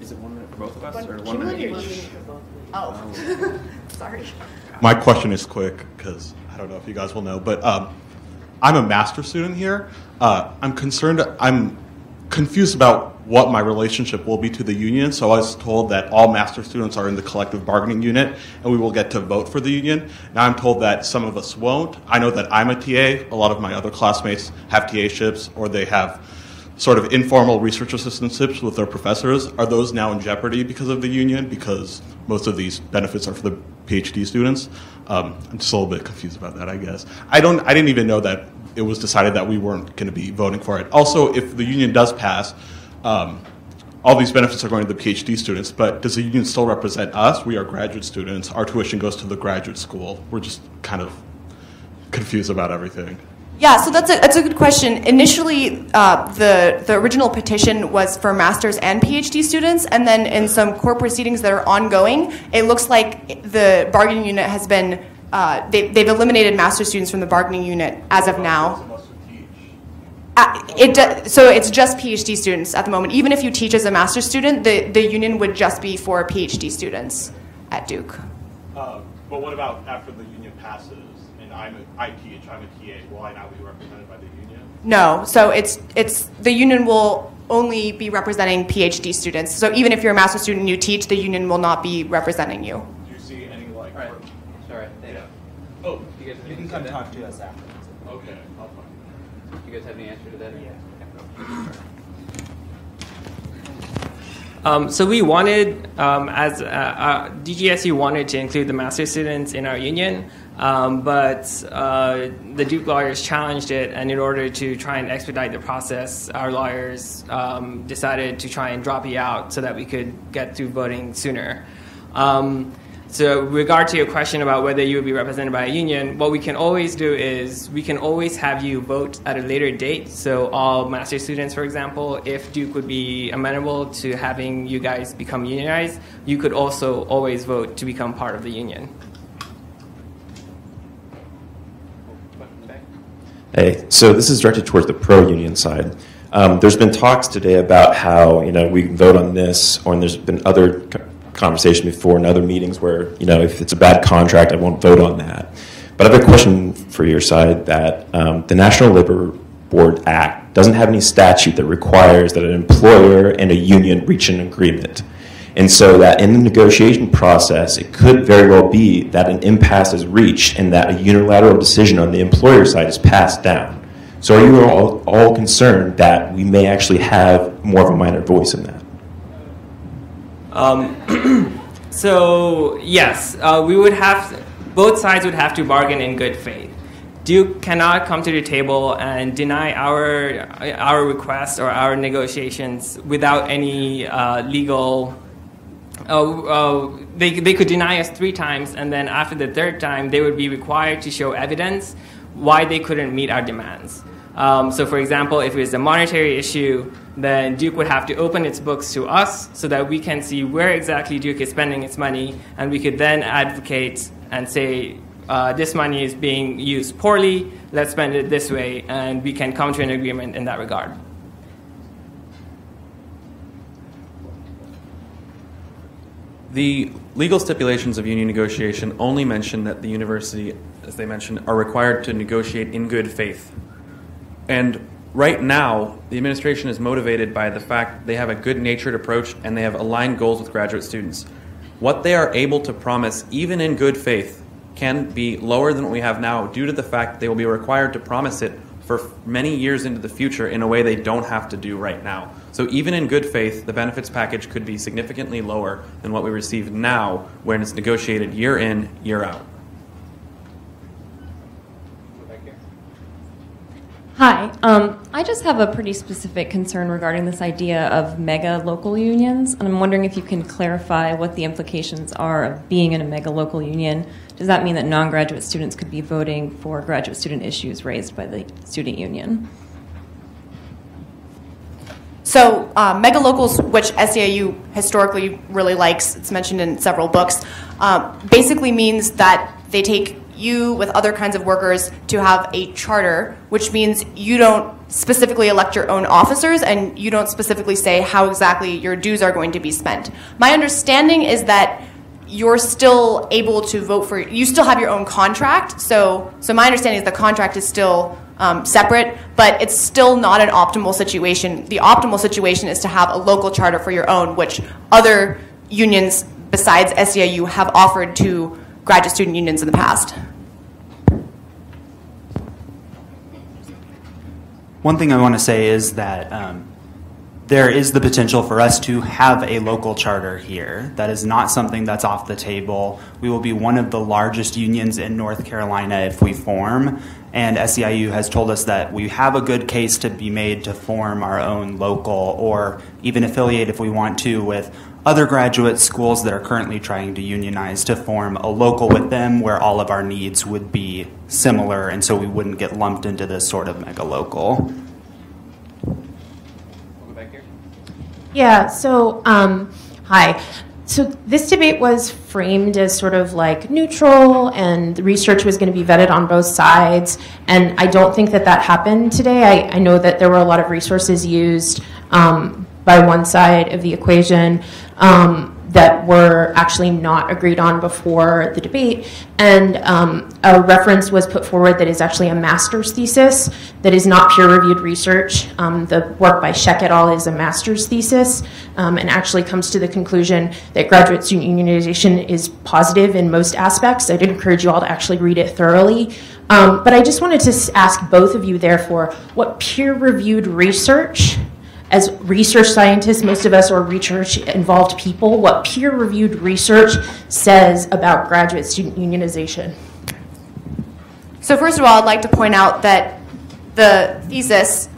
Is it 1 minute for both of us, or 1 minute each? Oh, sorry. My question is quick because I don't know if you guys will know, but I'm a master's student here. I'm confused about what my relationship will be to the union. So I was told that all master's students are in the collective bargaining unit and we will get to vote for the union. Now I'm told that some of us won't. I know that I'm a TA. A lot of my other classmates have TAships or they have sort of informal research assistantships with their professors. Are those now in jeopardy because of the union? Because most of these benefits are for the PhD students. I'm just a little bit confused about that, I guess. I didn't even know that it was decided that we weren't going to be voting for it. Also, if the union does pass, all these benefits are going to the PhD students, but does the union still represent us? We are graduate students. Our tuition goes to the graduate school. We're just kind of confused about everything. Yeah, so that's a good question. Initially, the original petition was for master's and PhD students, and then in some court proceedings that are ongoing, it looks like the bargaining unit has been, they've eliminated master's students from the bargaining unit as of now. So it's just PhD students at the moment. Even if you teach as a master's student, the union would just be for PhD students at Duke. But what about after the union passes and I teach, I'm a TA, will I now be represented by the union? No, so it's the union will only be representing PhD students. So even if you're a master's student and you teach, the union will not be representing you. Do you see any like? All right. Sorry. Yeah. Oh, you can come talk to us after. Okay, I'll find. You guys have any answer to that? Yeah. So we wanted, as DGSU wanted to include the master's students in our union, but the Duke lawyers challenged it, and in order to try and expedite the process, our lawyers decided to try and drop you out so that we could get through voting sooner. So with regard to your question about whether you would be represented by a union, what we can always do is we can always have you vote at a later date. So all master's students, for example, if Duke would be amenable to having you guys become unionized, you could also always vote to become part of the union. Hey, so this is directed towards the pro-union side. There's been talks today about how, we can vote on this, and there's been other conversation before in other meetings where, if it's a bad contract, I won't vote on that. But I have a question for your side that the National Labor Board Act doesn't have any statute that requires that an employer and a union reach an agreement. And so that in the negotiation process, it could very well be that an impasse is reached and that a unilateral decision on the employer side is passed down. So are you all concerned that we may actually have more of a minor voice in that? So yes, we would both sides would have to bargain in good faith. Duke cannot come to the table and deny our request or our negotiations without any legal. They could deny us 3 times, and then after the 3rd time, they would be required to show evidence why they couldn't meet our demands. So for example, if it's a monetary issue, then Duke would have to open its books to us so that we can see where exactly Duke is spending its money, and we could then advocate and say, this money is being used poorly, let's spend it this way, and we can come to an agreement in that regard. The legal stipulations of union negotiation only mention that the university, as they mentioned, are required to negotiate in good faith. And right now, the administration is motivated by the fact they have a good-natured approach and they have aligned goals with graduate students. What they are able to promise, even in good faith, can be lower than what we have now due to the fact they will be required to promise it for many years into the future in a way they don't have to do right now. So even in good faith, the benefits package could be significantly lower than what we receive now when it's negotiated year in, year out. Hi. I just have a pretty specific concern regarding this idea of mega local unions, and I'm wondering if you can clarify what the implications are of being in a mega local union. Does that mean that non-graduate students could be voting for graduate student issues raised by the student union? So mega locals, which SEIU historically really likes, it's mentioned in several books, basically means that they take you with other kinds of workers to have a charter, which means you don't specifically elect your own officers and you don't specifically say how exactly your dues are going to be spent. My understanding is that you're still able to vote for, you still have your own contract, so my understanding is the contract is still separate, but it's still not an optimal situation. The optimal situation is to have a local charter for your own, which other unions besides SEIU have offered to graduate student unions in the past. One thing I want to say is that there is the potential for us to have a local charter here. That is not something that's off the table. We will be one of the largest unions in North Carolina if we form, and SEIU has told us that we have a good case to be made to form our own local or even affiliate if we want to with other graduate schools that are currently trying to unionize to form a local with them where all of our needs would be similar and so we wouldn't get lumped into this sort of mega local. Yeah, so, hi. So this debate was framed as sort of like neutral and the research was going to be vetted on both sides, and I don't think that happened today. I know that there were a lot of resources used by one side of the equation that were actually not agreed on before the debate, and a reference was put forward that is actually a master's thesis that is not peer-reviewed research. The work by Sheck et al. Is a master's thesis and actually comes to the conclusion that graduate student unionization is positive in most aspects. I'd encourage you all to actually read it thoroughly. But I just wanted to ask both of you, therefore, what peer-reviewed research, as research scientists, most of us are research-involved people, what peer-reviewed research says about graduate student unionization. So first of all, I'd like to point out that the thesis,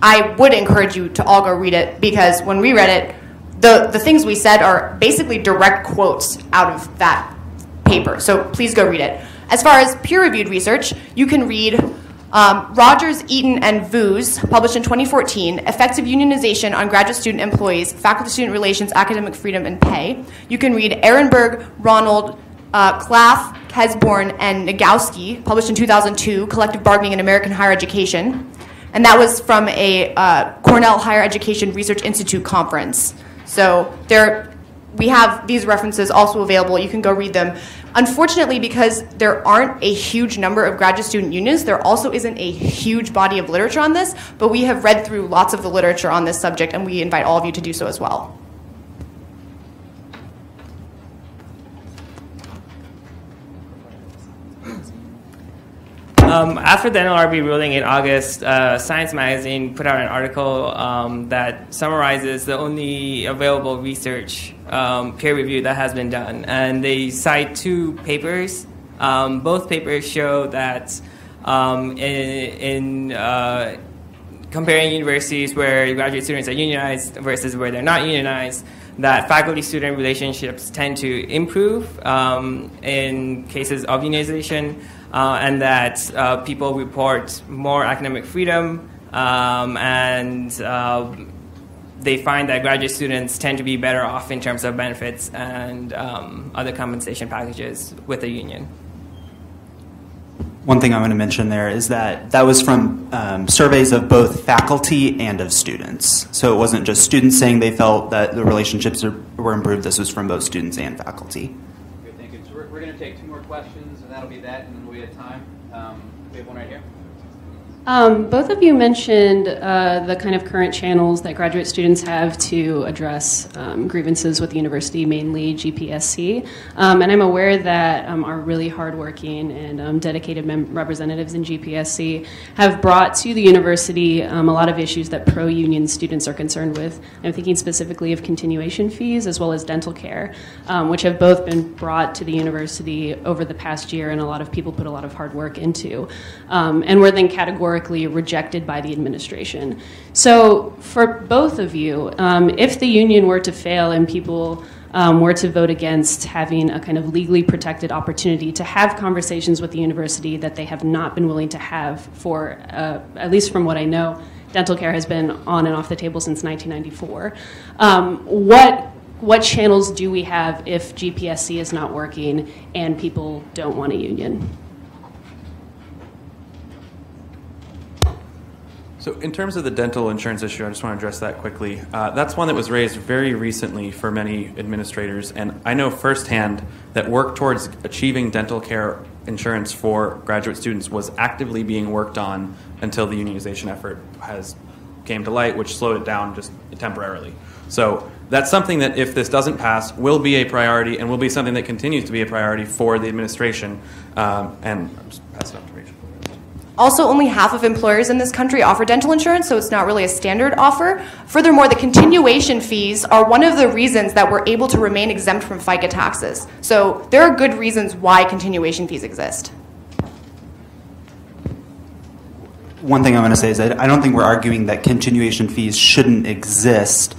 I would encourage you to all go read it, because when we read it, the things we said are basically direct quotes out of that paper. So please go read it. As far as peer-reviewed research, you can read Rogers, Eaton, and Voos, published in 2014, Effects of Unionization on Graduate Student Employees, Faculty-Student Relations, Academic Freedom, and Pay. You can read Ehrenberg, Ronald, Klaff, Kesborn, and Nagowski, published in 2002, Collective Bargaining in American Higher Education. And that was from a Cornell Higher Education Research Institute conference. So we have these references also available. You can go read them. Unfortunately, because there aren't a huge number of graduate student unions, there also isn't a huge body of literature on this, but we have read through lots of the literature on this subject, and we invite all of you to do so as well. After the NLRB ruling in August, Science Magazine put out an article that summarizes the only available research, peer review, that has been done. And they cite two papers. Both papers show that in comparing universities where graduate students are unionized versus where they're not unionized, that faculty-student relationships tend to improve in cases of unionization. And that people report more academic freedom, and they find that graduate students tend to be better off in terms of benefits and other compensation packages with a union. One thing I want to mention there is that was from surveys of both faculty and of students. So it wasn't just students saying they felt that the relationships were improved. This was from both students and faculty. Good, thank you. So we're going to take two more questions, and that'll be that, and then we have time. We have one right here. Both of you mentioned the kind of current channels that graduate students have to address grievances with the university, mainly GPSC. And I'm aware that our really hardworking and dedicated representatives in GPSC have brought to the university a lot of issues that pro-union students are concerned with. I'm thinking specifically of continuation fees as well as dental care, which have both been brought to the university over the past year, and a lot of people put a lot of hard work into. And were then categorically categorically rejected by the administration. So for both of you, if the union were to fail and people were to vote against having a kind of legally protected opportunity to have conversations with the university that they have not been willing to have for, at least from what I know, dental care has been on and off the table since 1994. What channels do we have if GPSC is not working and people don't want a union? So in terms of the dental insurance issue, I just want to address that quickly. That's one that was raised very recently for many administrators, and I know firsthand that work towards achieving dental care insurance for graduate students was actively being worked on until the unionization effort came to light, which slowed it down just temporarily. So that's something that, if this doesn't pass, will be a priority and will be something that continues to be a priority for the administration. And I'll just pass it on to Rachel. Also, only half of employers in this country offer dental insurance, so it's not really a standard offer. Furthermore, the continuation fees are one of the reasons that we're able to remain exempt from FICA taxes. So there are good reasons why continuation fees exist. One thing I want to say is that I don't think we're arguing that continuation fees shouldn't exist.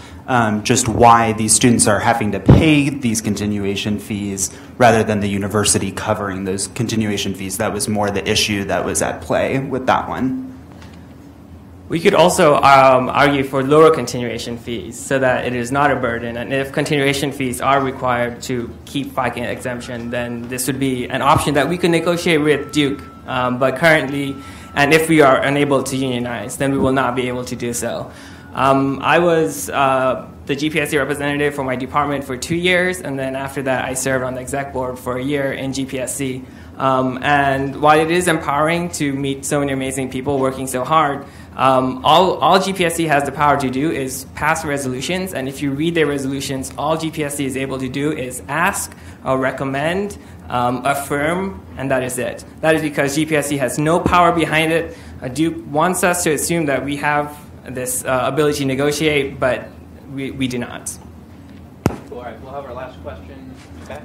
Just why these students are having to pay these continuation fees rather than the university covering those continuation fees. That was more the issue that was at play with that one. We could also argue for lower continuation fees so that it is not a burden. And if continuation fees are required to keep FICA exemption, then this would be an option that we could negotiate with Duke. But currently, and if we are unable to unionize, then we will not be able to do so. I was the GPSC representative for my department for 2 years, and then after that I served on the exec board for a year in GPSC. And while it is empowering to meet so many amazing people working so hard, all GPSC has the power to do is pass resolutions, and if you read their resolutions, all GPSC is able to do is ask, recommend, affirm, and that is it. That is because GPSC has no power behind it. Duke wants us to assume that we have this ability to negotiate, but we do not. Cool. All right, we'll have our last question back.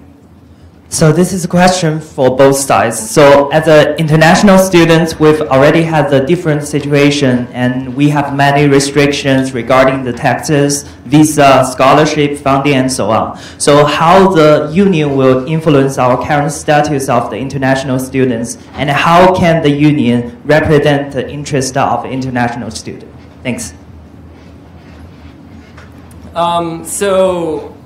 So this is a question for both sides. So as an international student, we've already had a different situation, and we have many restrictions regarding the taxes, visa, scholarship, funding, and so on. So how the union will influence our current status of the international students, and how can the union represent the interest of international students? Thanks. So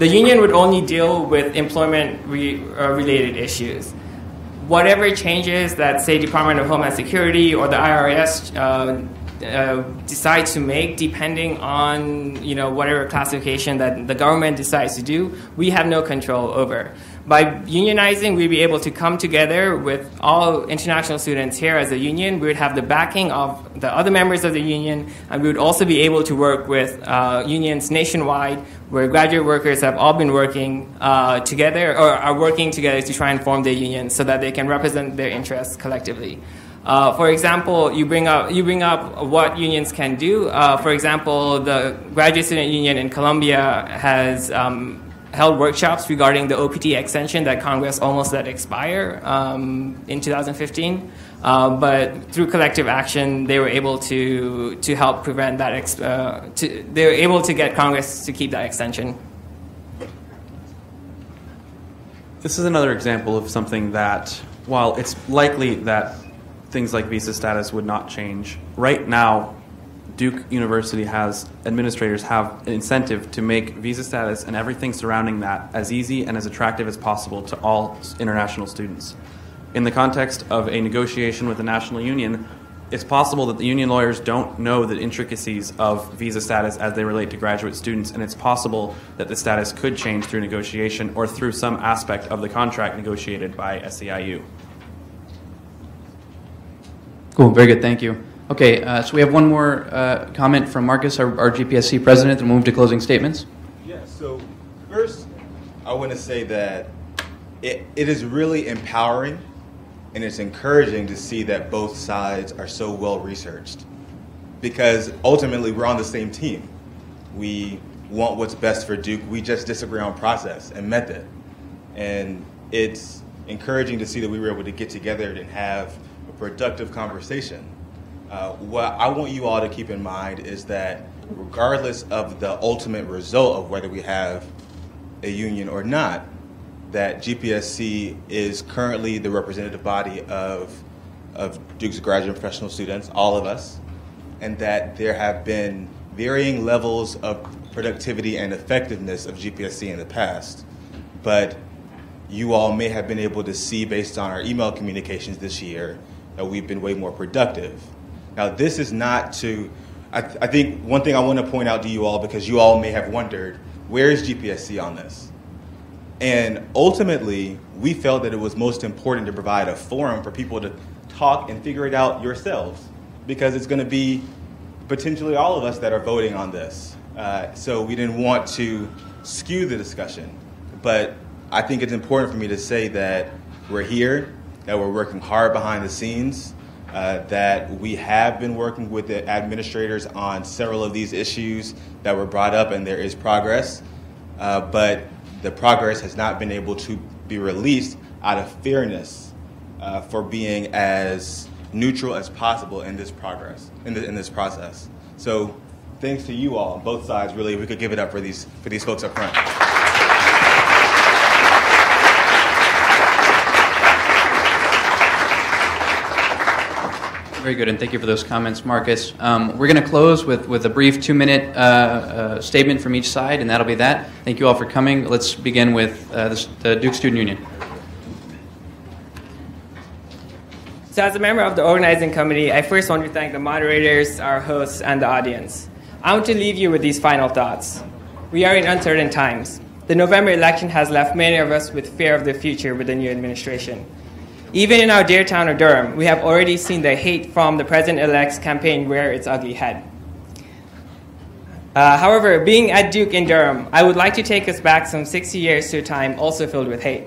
the union would only deal with employment-related issues. Whatever changes that, say, Department of Homeland Security or the IRS decide to make, depending on whatever classification that the government decides to do, we have no control over. By unionizing, we'd be able to come together with all international students here as a union. We would have the backing of the other members of the union, and we would also be able to work with unions nationwide, where graduate workers have all been working together, or are working together to try and form their unions so that they can represent their interests collectively. For example, you bring up what unions can do. For example, the Graduate Student Union in Colombia has held workshops regarding the OPT extension that Congress almost let expire in 2015. But through collective action, they were able to help prevent that. They were able to get Congress to keep that extension. This is another example of something that, while it's likely that things like visa status would not change, right now Duke University administrators have an incentive to make visa status and everything surrounding that as easy and as attractive as possible to all international students. In the context of a negotiation with the national union, it's possible that the union lawyers don't know the intricacies of visa status as they relate to graduate students, and it's possible that the status could change through negotiation or through some aspect of the contract negotiated by SEIU. Cool, very good, thank you. Okay, so we have one more comment from Marcus, our GPSC president, and we'll move to closing statements. Yeah, so first, I want to say that it is really empowering and it's encouraging to see that both sides are so well researched, because ultimately we're on the same team. We want what's best for Duke. We just disagree on process and method. And it's encouraging to see that we were able to get together and have a productive conversation. What I want you all to keep in mind is that regardless of the ultimate result of whether we have a union or not, that GPSC is currently the representative body of Duke's graduate and professional students, all of us, and that there have been varying levels of productivity and effectiveness of GPSC in the past. But you all may have been able to see, based on our email communications this year, that we've been way more productive. Now, this is not to, I think one thing I want to point out to you all, because you all may have wondered, where is GPSC on this? And ultimately, we felt that it was most important to provide a forum for people to talk and figure it out yourselves, because it's going to be potentially all of us that are voting on this. So we didn't want to skew the discussion. But I think it's important for me to say that we're here, that we're working hard behind the scenes, that we have been working with the administrators on several of these issues that were brought up, and there is progress. But the progress has not been able to be released out of fairness for being as neutral as possible in this progress, in this process. So thanks to you all on both sides. Really, we could give it up for these folks up front. Very good, and thank you for those comments, Marcus. We're going to close with a brief 2-minute statement from each side, and that'll be that. Thank you all for coming. Let's begin with the Duke Student Union. So as a member of the organizing committee, I first want to thank the moderators, our hosts, and the audience. I want to leave you with these final thoughts. We are in uncertain times. The November election has left many of us with fear of the future with the new administration. Even in our dear town of Durham, we have already seen the hate from the president-elect's campaign rear its ugly head. However, being at Duke in Durham, I would like to take us back some 60 years to a time also filled with hate.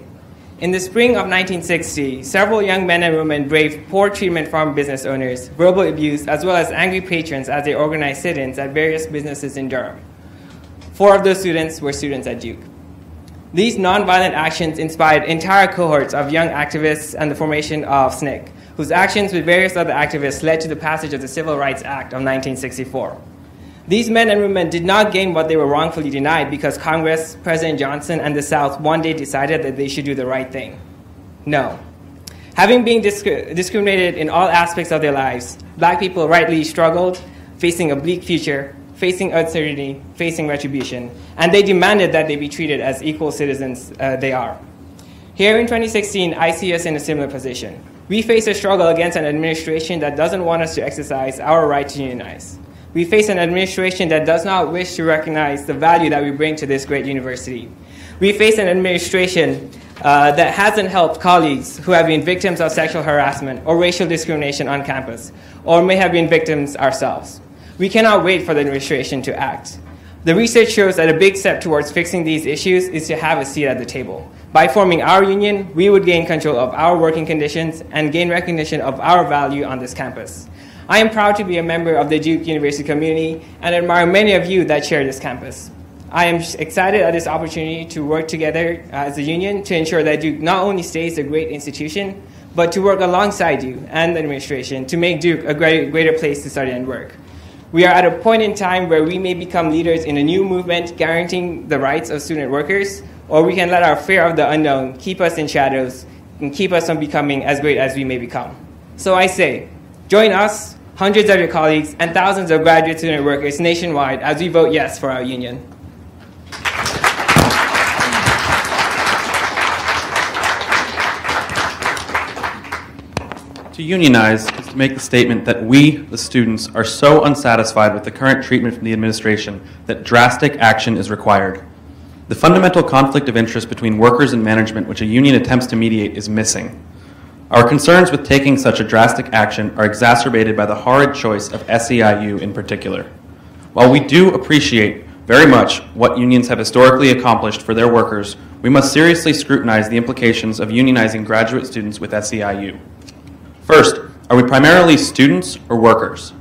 In the spring of 1960, several young men and women braved poor treatment from business owners, verbal abuse, as well as angry patrons as they organized sit-ins at various businesses in Durham. 4 of those students were students at Duke. These nonviolent actions inspired entire cohorts of young activists and the formation of SNCC, whose actions with various other activists led to the passage of the Civil Rights Act of 1964. These men and women did not gain what they were wrongfully denied because Congress, President Johnson, and the South one day decided that they should do the right thing. No. Having been discriminated in all aspects of their lives, black people rightly struggled, facing a bleak future, facing uncertainty, facing retribution, and they demanded that they be treated as equal citizens they are. Here in 2016, I see us in a similar position. We face a struggle against an administration that doesn't want us to exercise our right to unionize. We face an administration that does not wish to recognize the value that we bring to this great university. We face an administration that hasn't helped colleagues who have been victims of sexual harassment or racial discrimination on campus, or may have been victims ourselves. We cannot wait for the administration to act. The research shows that a big step towards fixing these issues is to have a seat at the table. By forming our union, we would gain control of our working conditions and gain recognition of our value on this campus. I am proud to be a member of the Duke University community and admire many of you that share this campus. I am excited at this opportunity to work together as a union to ensure that Duke not only stays a great institution, but to work alongside you and the administration to make Duke a greater place to study and work. We are at a point in time where we may become leaders in a new movement guaranteeing the rights of student workers, or we can let our fear of the unknown keep us in shadows and keep us from becoming as great as we may become. So I say, join us, hundreds of your colleagues, and thousands of graduate student workers nationwide as we vote yes for our union. To unionize is to make the statement that we, the students, are so unsatisfied with the current treatment from the administration that drastic action is required. The fundamental conflict of interest between workers and management which a union attempts to mediate is missing. Our concerns with taking such a drastic action are exacerbated by the horrid choice of SEIU in particular. While we do appreciate very much what unions have historically accomplished for their workers, we must seriously scrutinize the implications of unionizing graduate students with SEIU. First, are we primarily students or workers?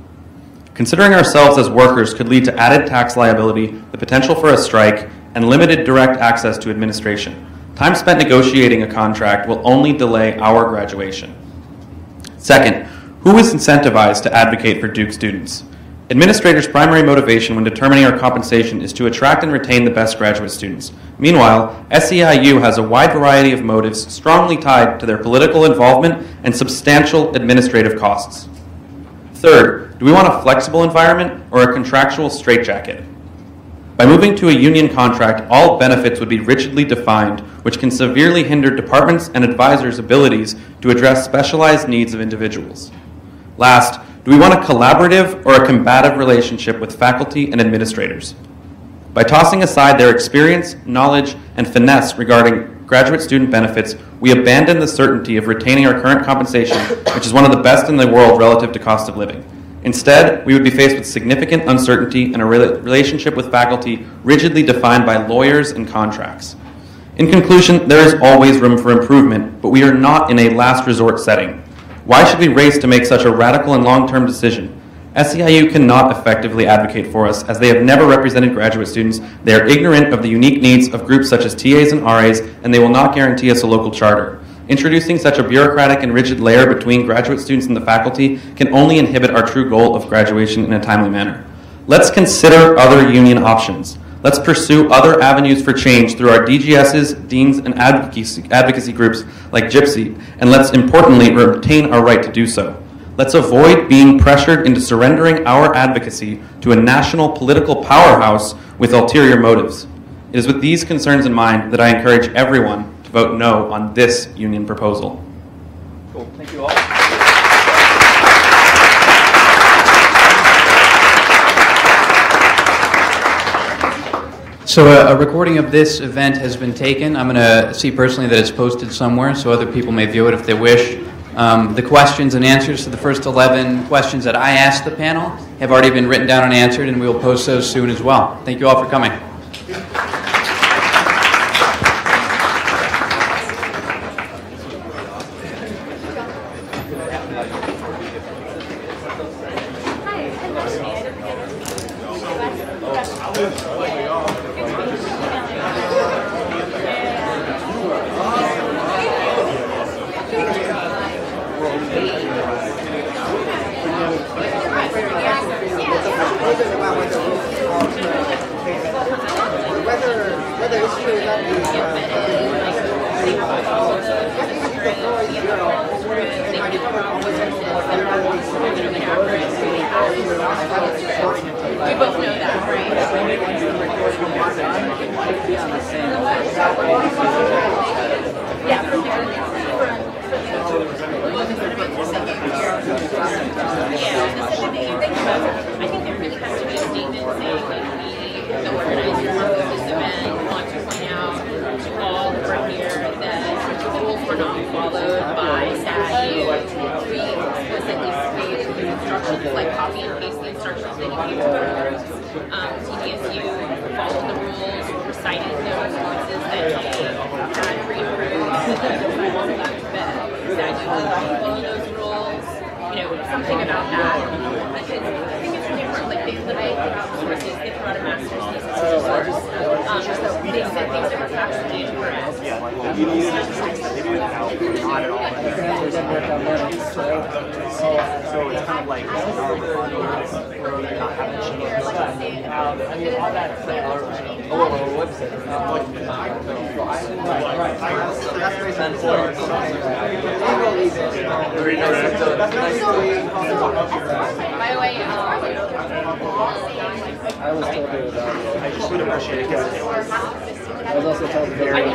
Considering ourselves as workers could lead to added tax liability, the potential for a strike, and limited direct access to administration. Time spent negotiating a contract will only delay our graduation. Second, Who is incentivized to advocate for Duke students? Administrators' primary motivation when determining our compensation is to attract and retain the best graduate students. Meanwhile, SEIU has a wide variety of motives strongly tied to their political involvement and substantial administrative costs. Third, do we want a flexible environment or a contractual straitjacket? By moving to a union contract, all benefits would be rigidly defined, which can severely hinder departments and advisors' abilities to address specialized needs of individuals. Last, do we want a collaborative or a combative relationship with faculty and administrators? By tossing aside their experience, knowledge, and finesse regarding graduate student benefits, we abandon the certainty of retaining our current compensation, which is one of the best in the world relative to cost of living. Instead, we would be faced with significant uncertainty and a relationship with faculty rigidly defined by lawyers and contracts. In conclusion, there is always room for improvement, but we are not in a last resort setting. Why should we race to make such a radical and long-term decision? SEIU cannot effectively advocate for us as they have never represented graduate students. They are ignorant of the unique needs of groups such as TAs and RAs, and they will not guarantee us a local charter. Introducing such a bureaucratic and rigid layer between graduate students and the faculty can only inhibit our true goal of graduation in a timely manner. Let's consider other union options. Let's pursue other avenues for change through our DGSs, deans, and advocacy groups like Gypsy, and let's importantly retain our right to do so. Let's avoid being pressured into surrendering our advocacy to a national political powerhouse with ulterior motives. It is with these concerns in mind that I encourage everyone to vote no on this union proposal. Cool. Thank you all. So a recording of this event has been taken. I'm going to see personally that it's posted somewhere so other people may view it if they wish. The questions and answers to the first 11 questions that I asked the panel have already been written down and answered, and we will post those soon as well. Thank you all for coming. Like copy and paste the instructions that you gave to DGSU, followed the rules, recited those courses that they had pre-approved, follow those rules, something about that. I think it's different. Like they outsources, they throw out a master's thesis course. They said things that were factually incorrect. So it's kind of like not having a chance. By the way, I was told it about it. I just would appreciate it because I was also told very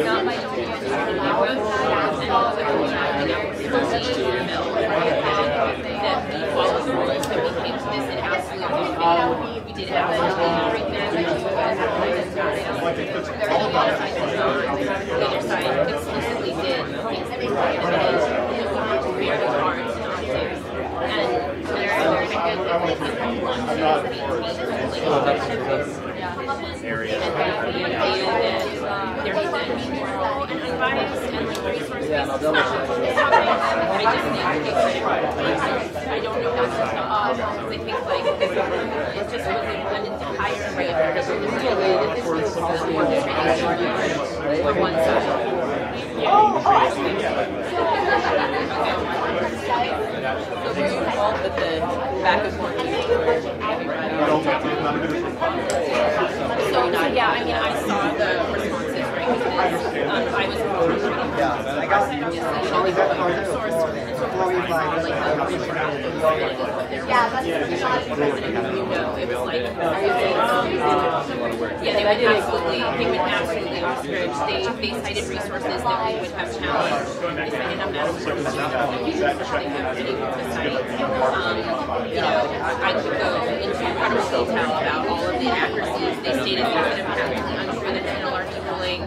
not my we did have a right there that you guys have there are a lot of times the other side explicitly did things that they wanted to do very hard to not do. And there are very good area and there's been moral and advice and resources. I just think I don't know that's up to us. I think it just was an entire array of for one side. So were you involved with the back and forth? So yeah, I mean, I saw the responses, right? Because I was they would absolutely ostrich. They cited resources that we would have challenged if they didn't have massive I could go into incredible detail about all of the inaccuracies. They stated things that are patently untrue, that NLRT ruling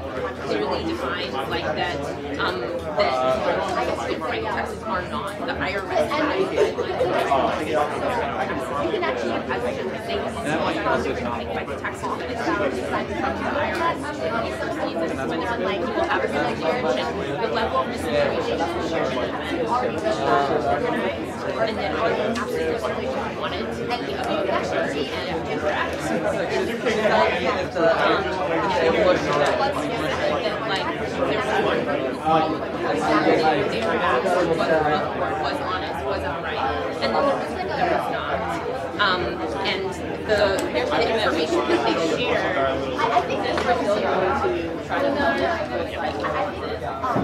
clearly defined like that that the right taxes are not the IRS. You can actually taxes that is the IRS when people have a knowledge and the level of misinformation is shared and then absolutely wanted to be accuracy and correct. Was honest, was upright, and then there was not. And the information that they share, I think that's really going to try to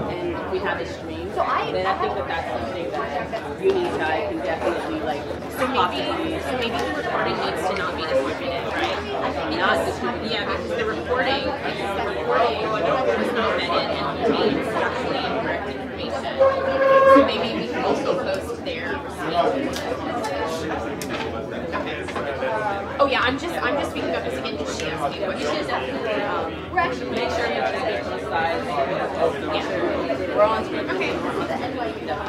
and we have a stream. So then I think that's something that Uni and I can definitely so maybe the recording needs to not be distributed, right? Because the recording was not vetted and contains actually incorrect information. So maybe we can also post their Oh yeah, I'm just speaking about this again because she asked me what you should definitely we're actually make sure you're on the side. Yeah. We're on screen. Okay.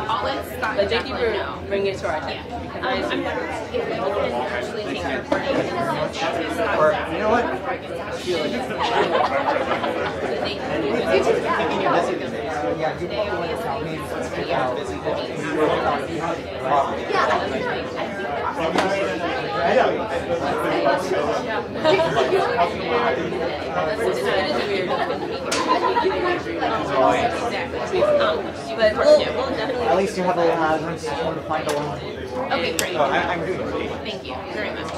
I'll let Scott. But thank you for bringing it to our attention. Yeah. I'm if we can actually take your recording and you know what? But we'll definitely. At least you have a room to find a one. Okay, great. I'm doing it. Thank you very much. I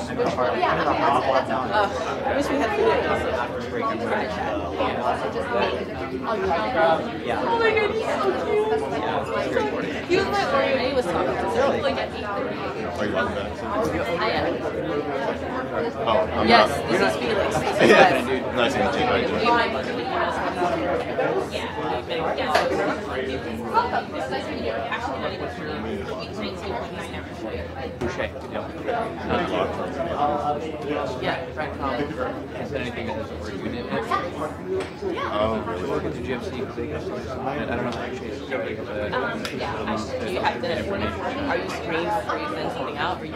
wish we had food. Yeah. Oh my god, he's so cute. He was my Oreo. He was talking to me. Are you on that? I am. Oh, I'm yes, not. this is Felix. Yeah, nice to meet you. How you doing? Actually, not even sure. Yeah, is there anything that doesn't work unit? Oh, really? Work into GFC because they get I don't know actually. Do you have to, are you streamed before you send something out? Or you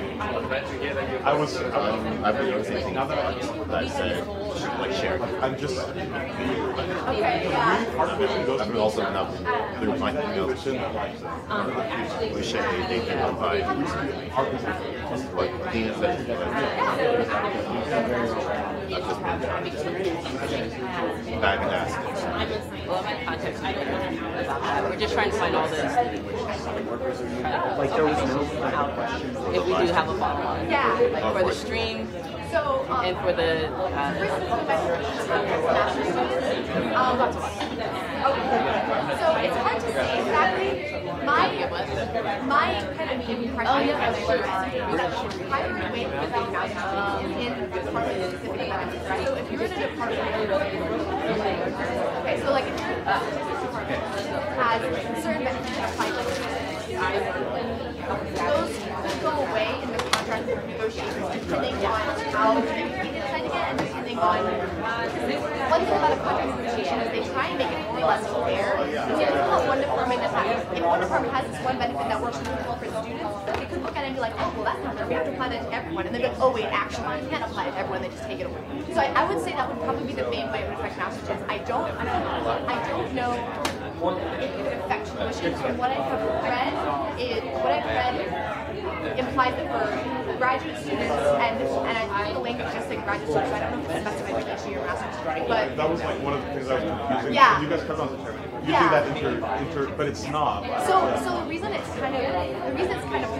I was, I've been thinking of it, that I said, like, share. I'm just, I've been also now, through my emails, we share anything that by, like, things that, I've just been back and asking. Well, my context, I don't know. We're just trying to find all this. Like there was no if we do have a follow-on. Yeah. Like for the stream and for the so it's hard to say exactly. My kind of impression of the primary way to develop mastery is in department-specific events, right? So if you're in a department, okay, so like if you're in a department has certain benefits that apply those go away in the contract negotiations depending on how you decide to get and depending on one thing about a contract negotiation is they try and make it more or less fair. So if one department if one department has this one benefit that works really well for the students, they could look at it and be like, oh well that's not fair, we have to apply that to everyone, and then be like, oh wait, actually you can't apply it to everyone, they just take it away. So I would say that would probably be the main way it would affect math students. I don't know if it affects tuition. From what I have read implies that for graduate students, and I think the language just like graduate students, I don't know if it's specified for PhD or master's, but that was like one of the things I was confusing. Yeah. You guys covered on the term. You Yeah. do that but it's not. so the reason it's kind of hard